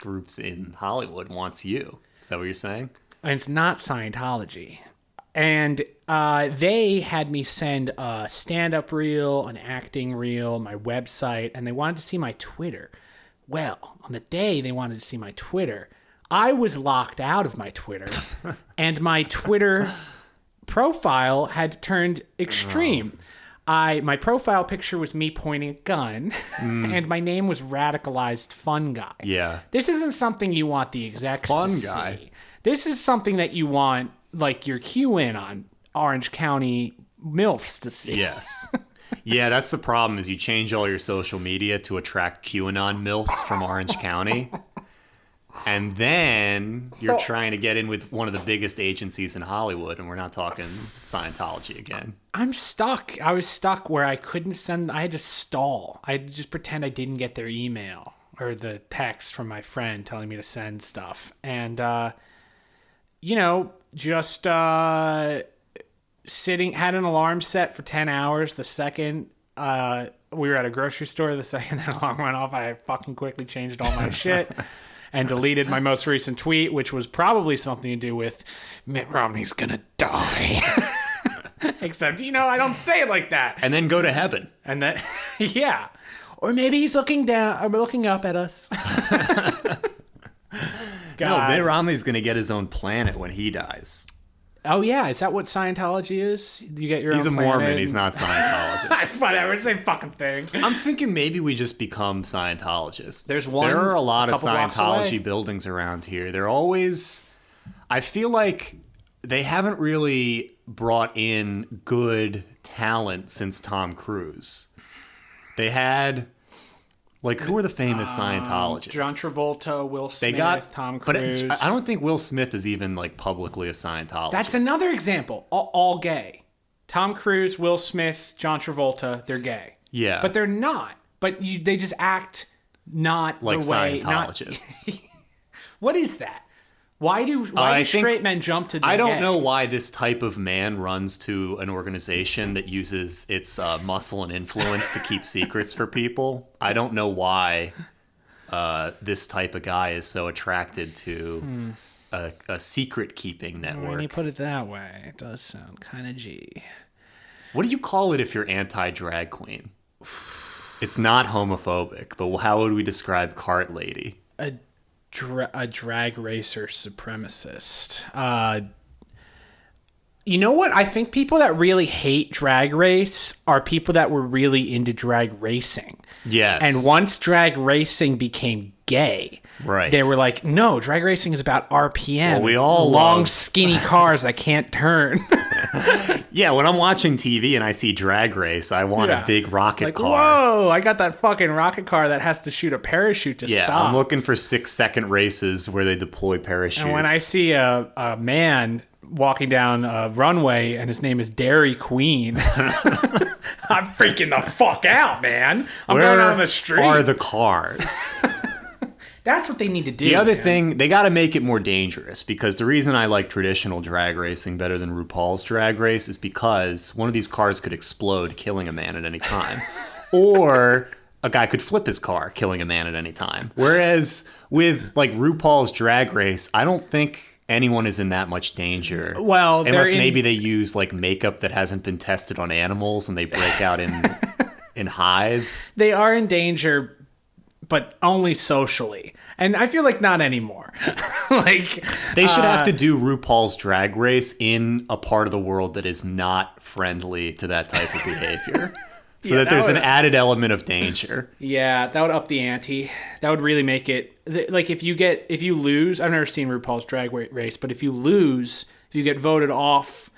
groups in Hollywood wants you. Is that what you're saying?
And it's not Scientology. And they had me send a stand-up reel, an acting reel, my website, and they wanted to see my Twitter. Well, on the day they wanted to see my Twitter, I was locked out of my Twitter, and my Twitter profile had turned extreme. My profile picture was me pointing a gun, and my name was Radicalized Fun Guy.
Yeah.
This isn't something you want the execs
Fun
to
guy.
see. This is something that you want, like, your Q-in on Orange County MILFs to see.
Yes. Yeah, that's the problem is you change all your social media to attract QAnon MILFs from Orange County. And then you're trying to get in with one of the biggest agencies in Hollywood, and we're not talking Scientology again.
I'm stuck. I was stuck where I couldn't send. I had to stall. I had to just pretend I didn't get their email or the text from my friend telling me to send stuff. And, just sitting, had an alarm set for 10 hours. The second we were at a grocery store, the second that alarm went off, I fucking quickly changed all my shit. And deleted my most recent tweet, which was probably something to do with Mitt Romney's gonna die. Except, I don't say it like that.
And then go to heaven.
And that, yeah. Or maybe he's looking down, or looking up at us.
No, Mitt Romney's going to get his own planet when he dies.
Oh, yeah. Is that what Scientology is? You get your
He's
own
a
planet?
Mormon. He's not Scientologist.
Whatever. Same fucking thing.
I'm thinking maybe we just become Scientologists.
There's one
There are a lot of
couple blocks
Scientology
away.
buildings around here. They're always... I feel like they haven't really brought in good talent since Tom Cruise. They had... Like, who are the famous Scientologists?
John Travolta, Will Smith, Tom
but
Cruise.
I don't think Will Smith is even, like, publicly a Scientologist.
That's another example. All gay. Tom Cruise, Will Smith, John Travolta, they're gay.
Yeah.
But they're not. But they just act not
like
the way...
Scientologists.
What is that? Why do straight men jump to the
I don't
gay?
know why this type of man runs to an organization that uses its muscle and influence to keep secrets for people. I don't know why this type of guy is so attracted to a secret-keeping network.
When you put it that way, it does sound kind of G.
What do you call it if you're anti-drag queen? It's not homophobic, but how would we describe cart lady?
A drag racer supremacist. You know what? I think people that really hate Drag Race are people that were really into drag racing.
Yes.
And once drag racing became gay,
right,
they were like, no, drag racing is about RPM.
Well, we all
long, skinny cars that can't turn.
Yeah, when I'm watching TV and I see Drag Race, I want a big rocket car.
Whoa, I got that fucking rocket car that has to shoot a parachute to stop.
Yeah, I'm looking for 6-second races where they deploy parachutes.
And when I see a man walking down a runway and his name is Dairy Queen, I'm freaking the fuck out, man. I'm going out on the street.
Where are the cars?
That's what they need to do.
The other thing, they got to make it more dangerous, because the reason I like traditional drag racing better than RuPaul's Drag Race is because one of these cars could explode, killing a man at any time. Or a guy could flip his car, killing a man at any time. Whereas with like RuPaul's Drag Race, I don't think anyone is in that much danger.
Well,
unless maybe they use like makeup that hasn't been tested on animals and they break out in hives.
They are in danger, but only socially. And I feel like not anymore. Like
they should have to do RuPaul's Drag Race in a part of the world that is not friendly to that type of behavior. So that there's an added element of danger.
Yeah, that would up the ante. That would really make it like if you lose. I've never seen RuPaul's Drag Race, but if you lose, if you get voted off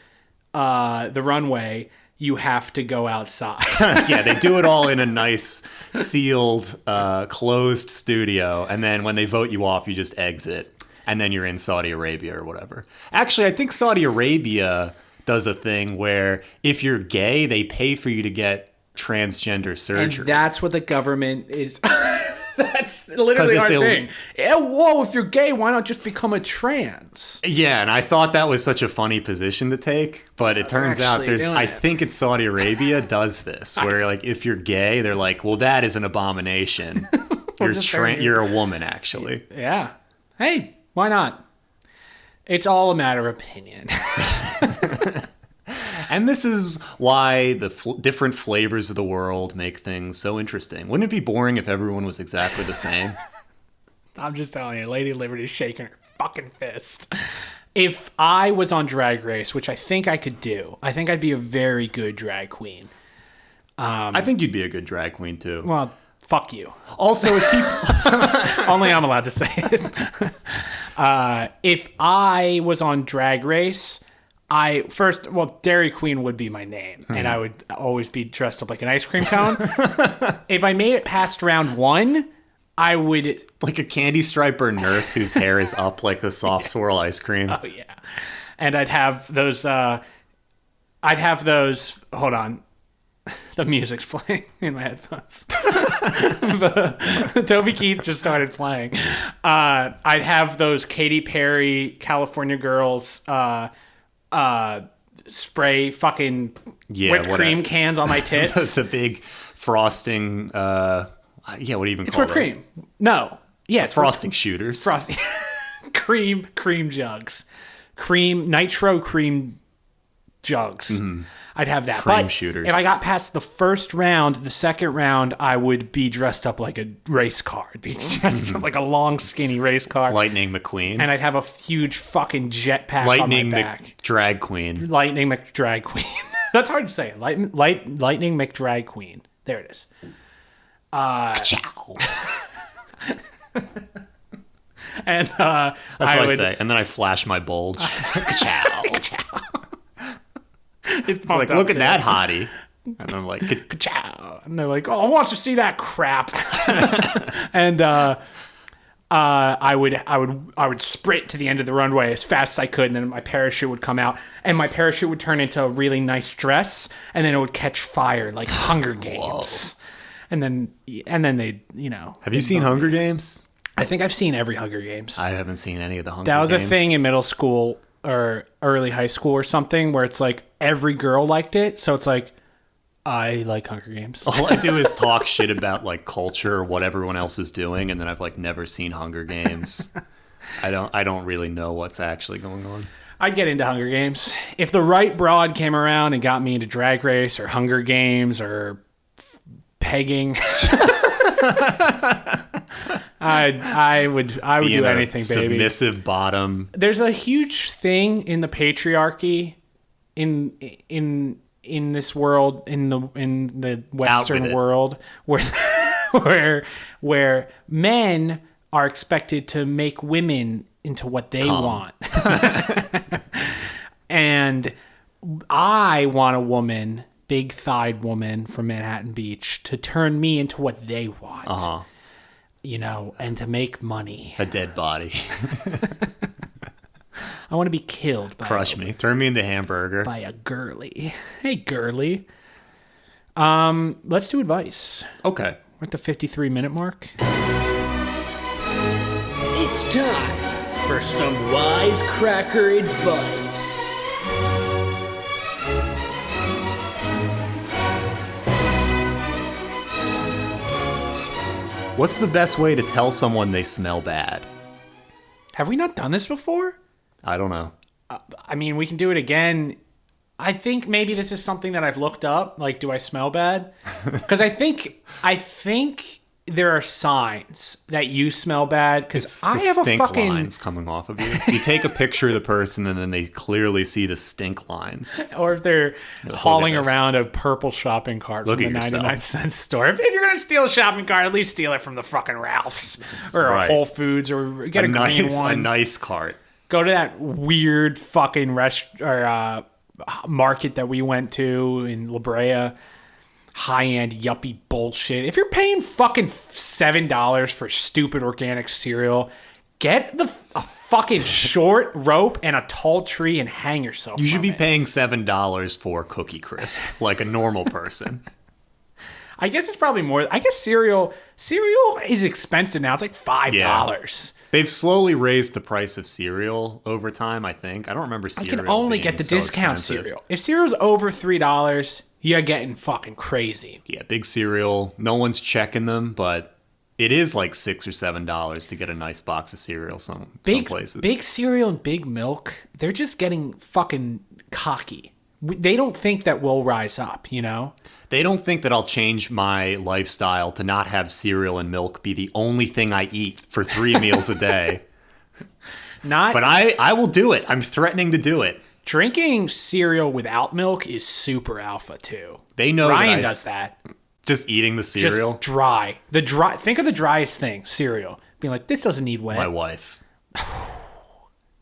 the runway, you have to go outside.
Yeah, they do it all in a nice sealed, closed studio, and then when they vote you off, you just exit, and then you're in Saudi Arabia or whatever. Actually, I think Saudi Arabia does a thing where if you're gay, they pay for you to get transgender surgery.
And that's what the government is. That's literally our thing. Whoa, if you're gay, why not just become a trans?
Yeah, and I thought that was such a funny position to take, but it turns out I think it's Saudi Arabia does this, where like if you're gay, they're like, well, that is an abomination. You're a woman, actually.
Yeah. Hey, why not? It's all a matter of opinion.
And this is why the different flavors of the world make things so interesting. Wouldn't it be boring if everyone was exactly the same?
I'm just telling you, Lady Liberty's shaking her fucking fist. If I was on Drag Race, which I think I could do, I think I'd be a very good drag queen.
I think you'd be a good drag queen too.
Well, fuck you.
Also, if people...
Only I'm allowed to say it. If I was on Drag Race, Dairy Queen would be my name, and I would always be dressed up like an ice cream cone. If I made it past round 1, I would...
Like a candy striper nurse whose hair is up like the soft swirl ice cream.
Oh, yeah. And I'd have those... Hold on. The music's playing in my headphones. Toby Keith just started playing. I'd have those Katy Perry, California Girls... spray fucking whipped cream cans on my tits.
The big frosting, what do you even
It's
call
whipped
those?
cream. No. Yeah, it's
Frosting shooters.
frosting. cream jugs. Nitro cream jugs. I'd have that.
Cream
but
shooters.
If I got past the first round, the second round, I would be dressed up like a race car. I'd be dressed up like a long, skinny race car.
Lightning McQueen.
And I'd have a huge fucking jetpack on my back.
McDragQueen.
Lightning McDragQueen. That's hard to say. Lightning McDragQueen. There it is.
Ciao.
And
That's what I say. And then I flash my bulge. Ciao.
It's
Like, look at that hottie. And I'm like,
Ka-chow. And they're like, oh, who wants to see that crap? And I would sprint to the end of the runway as fast as I could, and then my parachute would come out, and my parachute would turn into a really nice dress, and then it would catch fire like Hunger Games. And then they,
have you seen Hunger Games?
I think I've seen every Hunger Games.
I haven't seen any of the Hunger Games.
That was a thing in middle school or early high school or something where it's like every girl liked it. So it's like, I like Hunger Games.
All I do is talk shit about like culture or what everyone else is doing, and then I've like never seen Hunger Games. I don't really know what's actually going on.
I'd get into Hunger Games. If the right broad came around and got me into Drag Race or Hunger Games or pegging, I would do anything, baby.
Submissive bottom.
There's a huge thing in the patriarchy in this world, in the Western world, where men are expected to make women into what they want. And I want a woman, big-thighed woman from Manhattan Beach, to turn me into what they want.
Uh-huh.
And to make money.
A dead body.
I want to be killed by
Crush me. Turn me into hamburger.
by a girly. Hey, girly. Let's do advice.
Okay.
We're at the 53-minute mark.
It's time for some Wisecracker advice.
What's the best way to tell someone they smell bad?
Have we not done this before?
I don't know.
I mean, we can do it again. I think maybe this is something that I've looked up. Like, do I smell bad? Because I think there are signs that you smell bad. Because I have
stink
a fucking
lines coming off of you. You take a picture of the person and then they clearly see the stink lines.
Or if they're
Look
hauling
at this.
around a purple shopping cart
Look
from the
at yourself.
99-cent store. If you're going to steal a shopping cart, at least steal it from the fucking Ralph's or a
Right.
Whole Foods or get a green one.
A nice cart.
Go to that weird fucking market that we went to in La Brea. High-end yuppie bullshit. If you're paying fucking $7 for stupid organic cereal, get a fucking short rope and a tall tree and hang yourself.
You should
from
be
it.
paying $7 for Cookie Crisp, like a normal person.
I guess it's probably more. I guess cereal is expensive now. It's like $5.
Yeah. They've slowly raised the price of cereal over time, I think. I don't remember
I
cereal.
can only
being
get the
so
discount
expensive.
cereal. If cereal's over $3, you're getting fucking crazy.
Yeah, big cereal. No one's checking them, but It is like $6 or $7 to get a nice box of cereal some places.
Big cereal and Big Milk, they're just getting fucking cocky. They don't think that we'll rise up, you know?
They don't think that I'll change my lifestyle to not have cereal and milk be the only thing I eat for 3 meals a day. But I will do it. I'm threatening to do it.
Drinking cereal without milk is super alpha too.
They know
Ryan does that.
Just eating the cereal?
Just dry. Think of the driest thing, cereal. Being like, this doesn't need wet.
My wife.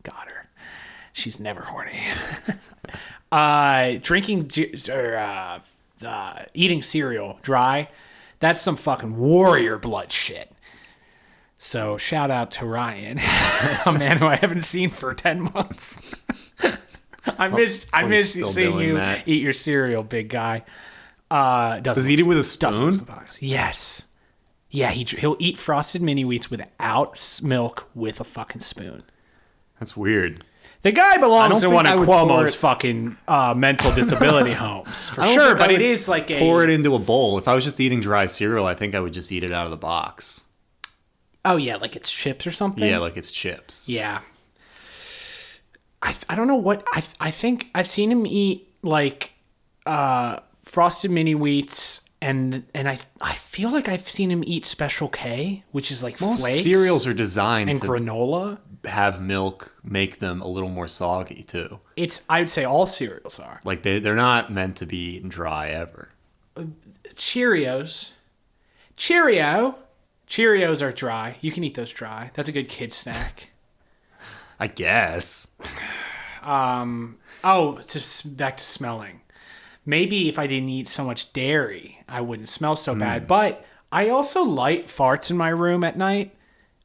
Got her. She's never horny. Eating cereal dry, that's some fucking warrior blood shit. So shout out to Ryan, a man who I haven't seen for 10 months. I miss seeing you eat your cereal, big guy.
Does he eat it with a spoon?
Yes. Yeah, he'll eat Frosted Mini Wheats without milk with a fucking spoon.
That's weird.
The guy belongs in one of Cuomo's fucking mental disability homes, for sure, but it is like
pour it into a bowl. If I was just eating dry cereal, I think I would just eat it out of the box.
Oh, yeah, like it's chips or something?
Yeah, like it's chips.
Yeah. I don't know what... I think I've seen him eat, like... Frosted Mini Wheats, and I feel like I've seen him eat Special K, which is like
most
flakes.
Cereals are designed
and
to
granola.
Have milk make them a little more soggy too.
I would say all cereals are.
Like they're not meant to be eaten dry ever.
Cheerios are dry. You can eat those dry. That's a good kid snack.
I guess.
Back to smelling. Maybe if I didn't eat so much dairy, I wouldn't smell so bad. But I also light farts in my room at night,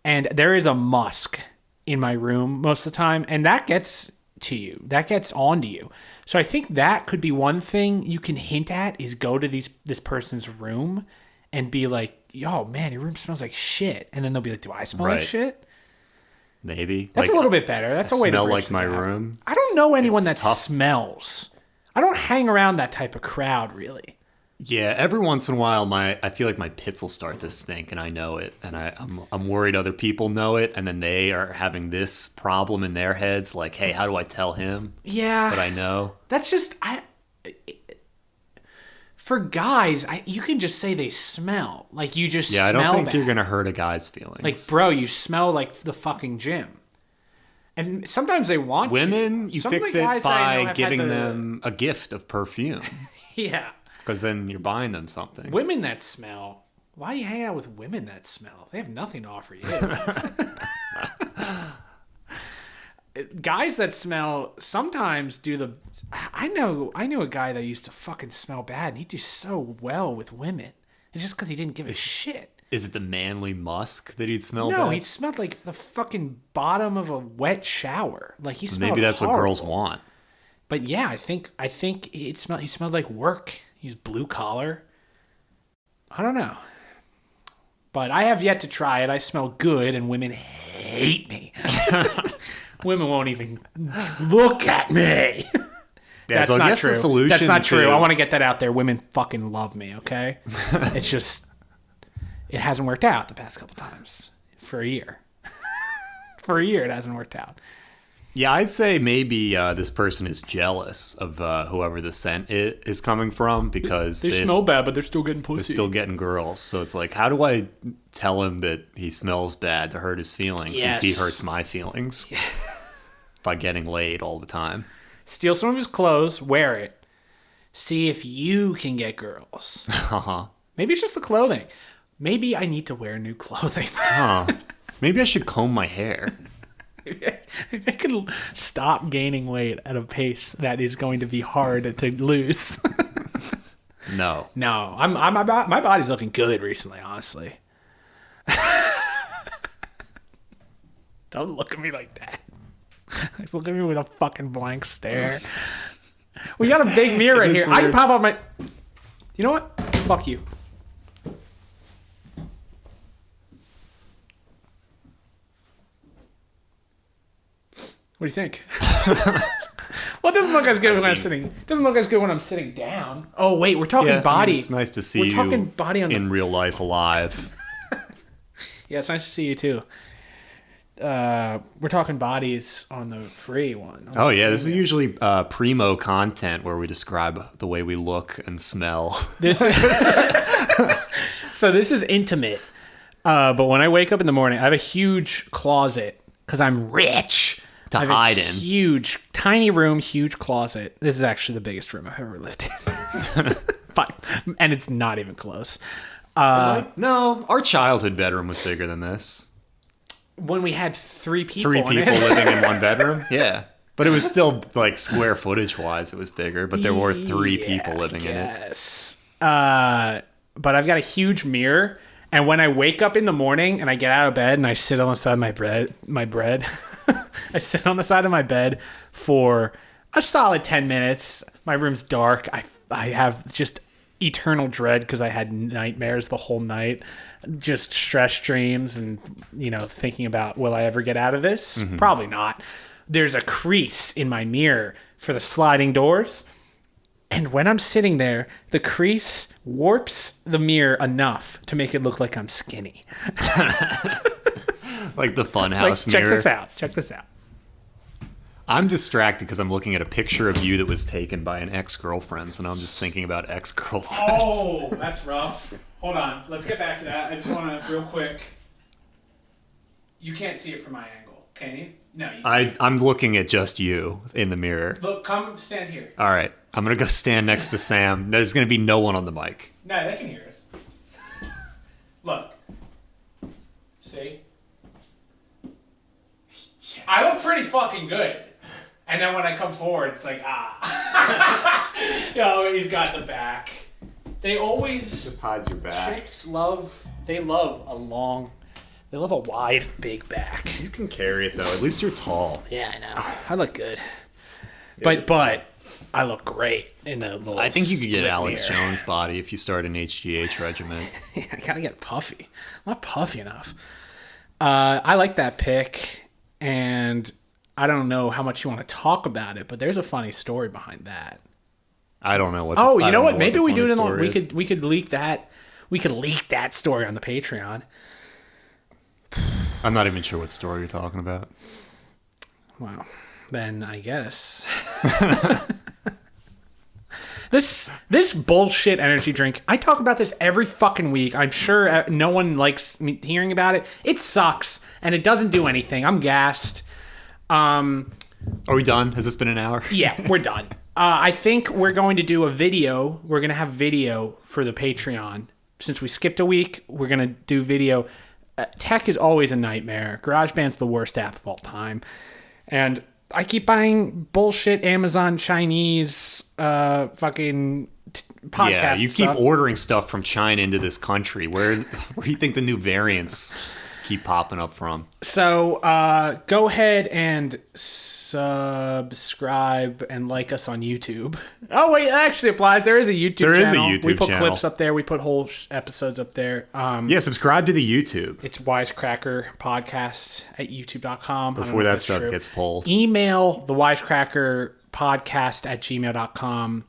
and there is a musk in my room most of the time, and that gets to you. That gets onto you. So I think that could be one thing you can hint at is go to this person's room and be like, yo, man, your room smells like shit. And then they'll be like, do I smell like shit?
Maybe.
That's a little bit better. That's a way to
smell
bridge
like my room.
I don't know anyone that
tough.
smells. I don't hang around that type of crowd, really.
Yeah, every once in a while, I feel like my pits will start to stink, and I know it, and I'm worried other people know it, and then they are having this problem in their heads, like, hey, how do I tell him?
Yeah,
that I know.
That's just for guys. You can just say they smell like you just.
Yeah, I don't think
bad.
you're gonna hurt a guy's feelings.
Like, bro, you smell like the fucking gym. And sometimes they want
women. You
Some
fix
of the
it by giving them a gift of perfume.
Yeah.
Because then you're buying them something.
Women that smell. Why do you hang out with women that smell? They have nothing to offer you. Guys that smell sometimes do the. I knew a guy that used to fucking smell bad, and he'd do so well with women. It's just because he didn't give a shit.
Is it the manly musk that he'd smell bad?
No, he smelled like the fucking bottom of a wet shower. Like he smelled.
Maybe that's
horrible.
what girls want. But
yeah, I think he smelled like work. He's blue collar. I don't know. But I have yet to try it. I smell good, and women hate me. Women won't even look at me.
Yeah,
That's
so
not
I guess
true.
the solution
That's not true. I want to get that out there. Women fucking love me, okay? It's just, it hasn't worked out the past couple times. For a year. For a year, it hasn't worked out.
Yeah, I'd say maybe this person is jealous of whoever the scent is coming from because
they smell bad, but they're still getting pussy.
They're still getting girls. So it's like, how do I tell him that he smells bad to hurt his feelings since he hurts my feelings by getting laid all the time?
Steal some of his clothes, wear it, see if you can get girls. Maybe it's just the clothing. Maybe I need to wear new clothing.
Maybe I should comb my hair.
Maybe I can stop gaining weight at a pace that is going to be hard to lose.
No,
my body's looking good recently, honestly. Don't look at me like that. Just look at me with a fucking blank stare. We got a big mirror right here. Weird. I can pop up my. You know what? Fuck you. What do you think? Well, it doesn't look as good when I'm sitting. It doesn't look as good when I'm sitting down. Oh wait, we're talking body.
It's nice to see
we're talking body on
in real life alive.
Yeah, it's nice to see you too. We're talking bodies on the free one.
Oh yeah, this is usually primo content where we describe the way we look and smell.
This is so this is intimate. But when I wake up in the morning, I have a huge closet because I'm rich.
To
I have
hide
a
in.
Huge, tiny room, huge closet. This is actually the biggest room I've ever lived in. But, and it's not even close.
No, our childhood bedroom was bigger than this.
When we had three people
Three
in
people
it.
living in one bedroom? Yeah. But it was still, like, square footage wise, it was bigger. But there were three people living in it.
Yes. But I've got a huge mirror. And when I wake up in the morning and I get out of bed and I sit on the side of my bread, I sit on the side of my bed for a solid 10 minutes. My room's dark. I have just eternal dread because I had nightmares the whole night. Just stress dreams and, thinking about, will I ever get out of this? Mm-hmm. Probably not. There's a crease in my mirror for the sliding doors. And when I'm sitting there, the crease warps the mirror enough to make it look like I'm skinny.
Like the funhouse mirror.
Check this out.
I'm distracted because I'm looking at a picture of you that was taken by an ex-girlfriend, so now I'm just thinking about ex-girlfriends.
Oh, that's rough. Hold on. Let's get back to that. I just want to, real quick. You can't see it from my angle, can you? No, you can't.
I'm looking at just you in the mirror.
Look, come stand here.
All right. I'm going to go stand next to Sam. There's going to be no one on the mic.
No, they can hear us. Look. See? I look pretty fucking good. And then when I come forward, it's like, he's got the back. They always...
Just hides your back.
Chicks love a wide, big back.
You can carry it, though. At least you're tall.
Yeah, I know. I look good. But I look great in the little
I think you could get Alex
mirror.
Jones' body if you start an HGH regimen.
Yeah, I gotta get puffy. I'm not puffy enough. I like that pick, and I don't know how much you want to talk about it, but there's a funny story behind that.
I don't know what.
You know what? Maybe we do it in we could leak that. We could leak that story on the Patreon.
I'm not even sure what story you're talking about.
Wow. Then I guess this bullshit energy drink. I talk about this every fucking week. I'm sure no one likes me hearing about it. It sucks and it doesn't do anything. I'm gassed.
Are we done? Has this been an hour?
Yeah, we're done. I think we're going to do a video. We're going to have video for the Patreon. Since we skipped a week, we're going to do video. Tech is always a nightmare. GarageBand's the worst app of all time. And I keep buying bullshit Amazon Chinese fucking podcast.
Yeah, you keep ordering stuff from China into this country. Where do you think the new variants keep popping up from?
So go ahead and subscribe and like us on YouTube. Oh wait, that actually applies. There is a YouTube channel.
There is a YouTube
We put
channel.
clips up there. We put whole episodes up there.
Yeah, subscribe to the YouTube.
It's Wisecracker Podcast at youtube.com.
Before that stuff gets pulled.
Email the Wisecracker Podcast at gmail.com.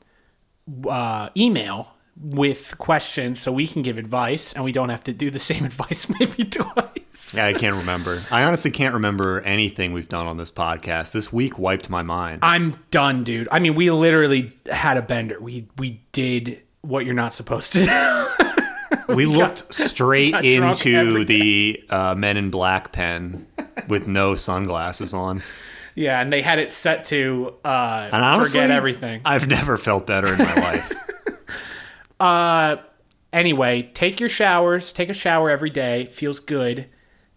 Email with questions so we can give advice and we don't have to do the same advice maybe twice.
Yeah, I can't remember. I honestly can't remember anything we've done on this podcast. This week wiped my mind.
I'm done, dude. I mean, we literally had a bender. We did what you're not supposed to do.
We looked straight
got drunk
into
every
the Men in Black pen with no sunglasses on.
Yeah, and they had it set to
And honestly,
forget everything.
I've never felt better in my life.
Anyway, take your showers. Take a shower every day. It feels good.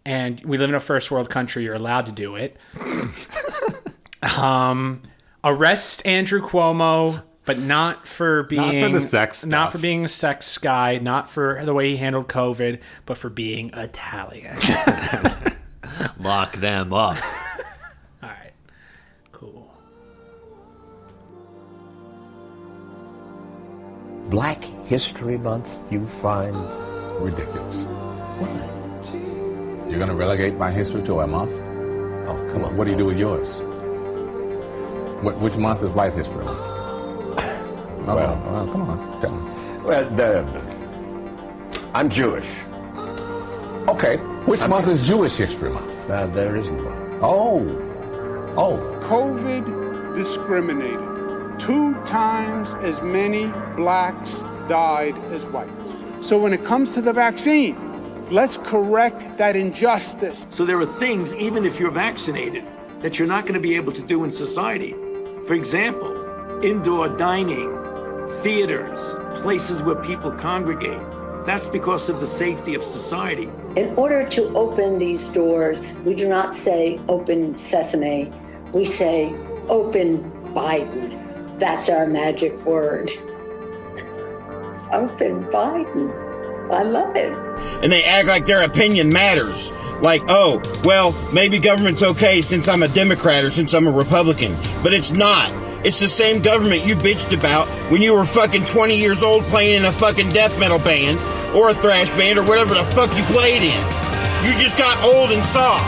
And we live in a first world country. You're allowed to do it. Arrest Andrew Cuomo, but not for being...
Not for the sex stuff.
Not for being a sex guy. Not for the way he handled COVID, but for being Italian.
Lock them up.
All right. Cool.
Black History Month you find
Ridiculous. You're going to relegate my history to a month?
oh come on
What do you do with yours? Which month is White History Month? Well, come on, tell me.
well I'm Jewish.
Okay, Which month is Jewish History Month?
There isn't one.
Oh.
COVID discriminated. 2 times as many blacks died as whites. So when it comes to the vaccine, let's correct that injustice.
So there are things, even if you're vaccinated, that you're not going to be able to do in society. For example, indoor dining, theaters, places where people congregate. That's because of the safety of society.
In order to open these doors, we do not say open sesame. We say open Biden. That's our magic word. Open Biden. I love it.
And they act like their opinion matters. Like, oh, well, maybe government's okay since I'm a Democrat or since I'm a Republican. But it's not. It's the same government you bitched about when you were fucking 20 years old playing in a fucking death metal band or a thrash band or whatever the fuck you played in. You just got old and soft.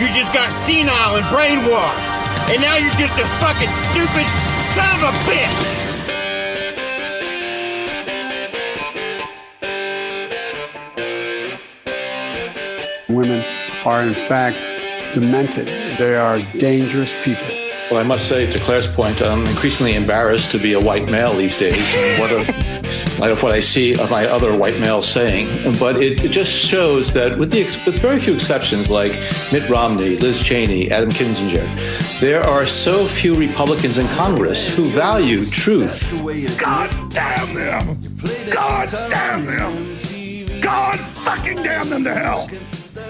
You just got senile and brainwashed. And now you're just a fucking stupid son of a bitch.
Women are, in fact, demented. They are dangerous people.
Well, I must say, to Claire's point, I'm increasingly embarrassed to be a white male these days. Light of what I see of my other white males saying. But it just shows that with very few exceptions, like Mitt Romney, Liz Cheney, Adam Kinzinger, there are so few Republicans in Congress who value truth.
God damn them! God damn them! God fucking damn them to hell!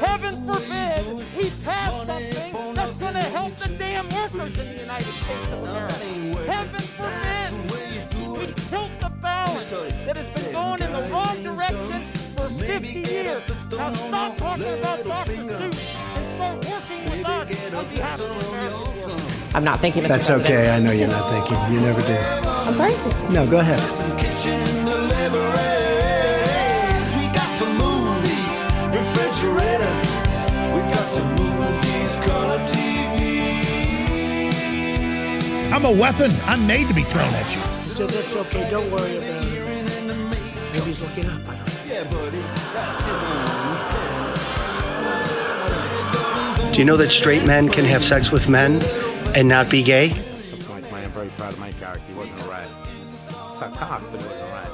Heaven forbid we pass something that's going to help the damn workers in the United States of America. Heaven forbid we tilt the balance that has been going in the wrong direction for 50 years. Now stop talking about Dr. Seuss and start working with us on behalf of the American workers.
I'm not thinking, Mr.
That's
President.
okay. I know you're not thinking. You never do.
I'm sorry?
No, go ahead.
I'm a weapon. I'm made to be thrown at you.
He said, that's okay. Don't worry about it. Maybe he's looking up. I don't know.
Do you know that straight men can have sex with men and not be gay?
At some point, I'm very proud of my character. He wasn't a rat. It's a cock, but he wasn't a rat.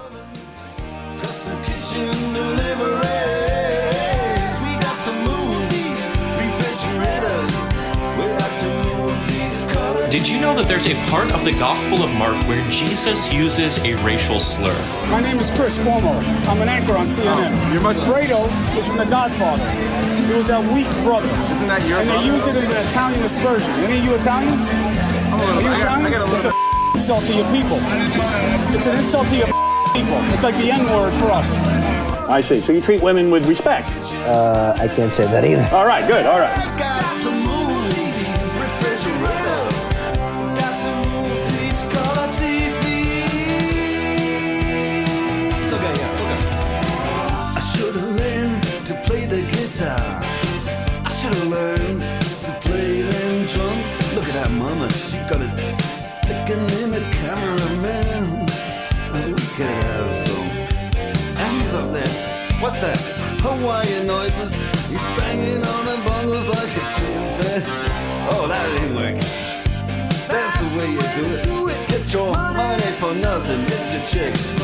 Did you know that there's a part of the Gospel of Mark where Jesus uses a racial slur?
My name is Chris Cuomo. I'm an anchor on CNN. Fredo is from The Godfather. He was that weak brother. Isn't that your brother? And they use it as an Italian aspersion. Any of you Italian? Are you Italian? It's an insult to your people. It's an insult to your people. It's like the N-word for us.
I see. So you treat women with respect?
I can't say that either.
All right, good, all right.
I should have learned to play them drums. Look at that mama, she got it sticking in the cameraman. Oh, we could have some. And he's up there. What's that? Hawaiian noises. He's banging on the bongos like a chimpanzee. Oh, that ain't working. That's the way you do it. Get your money for nothing. Get your chicks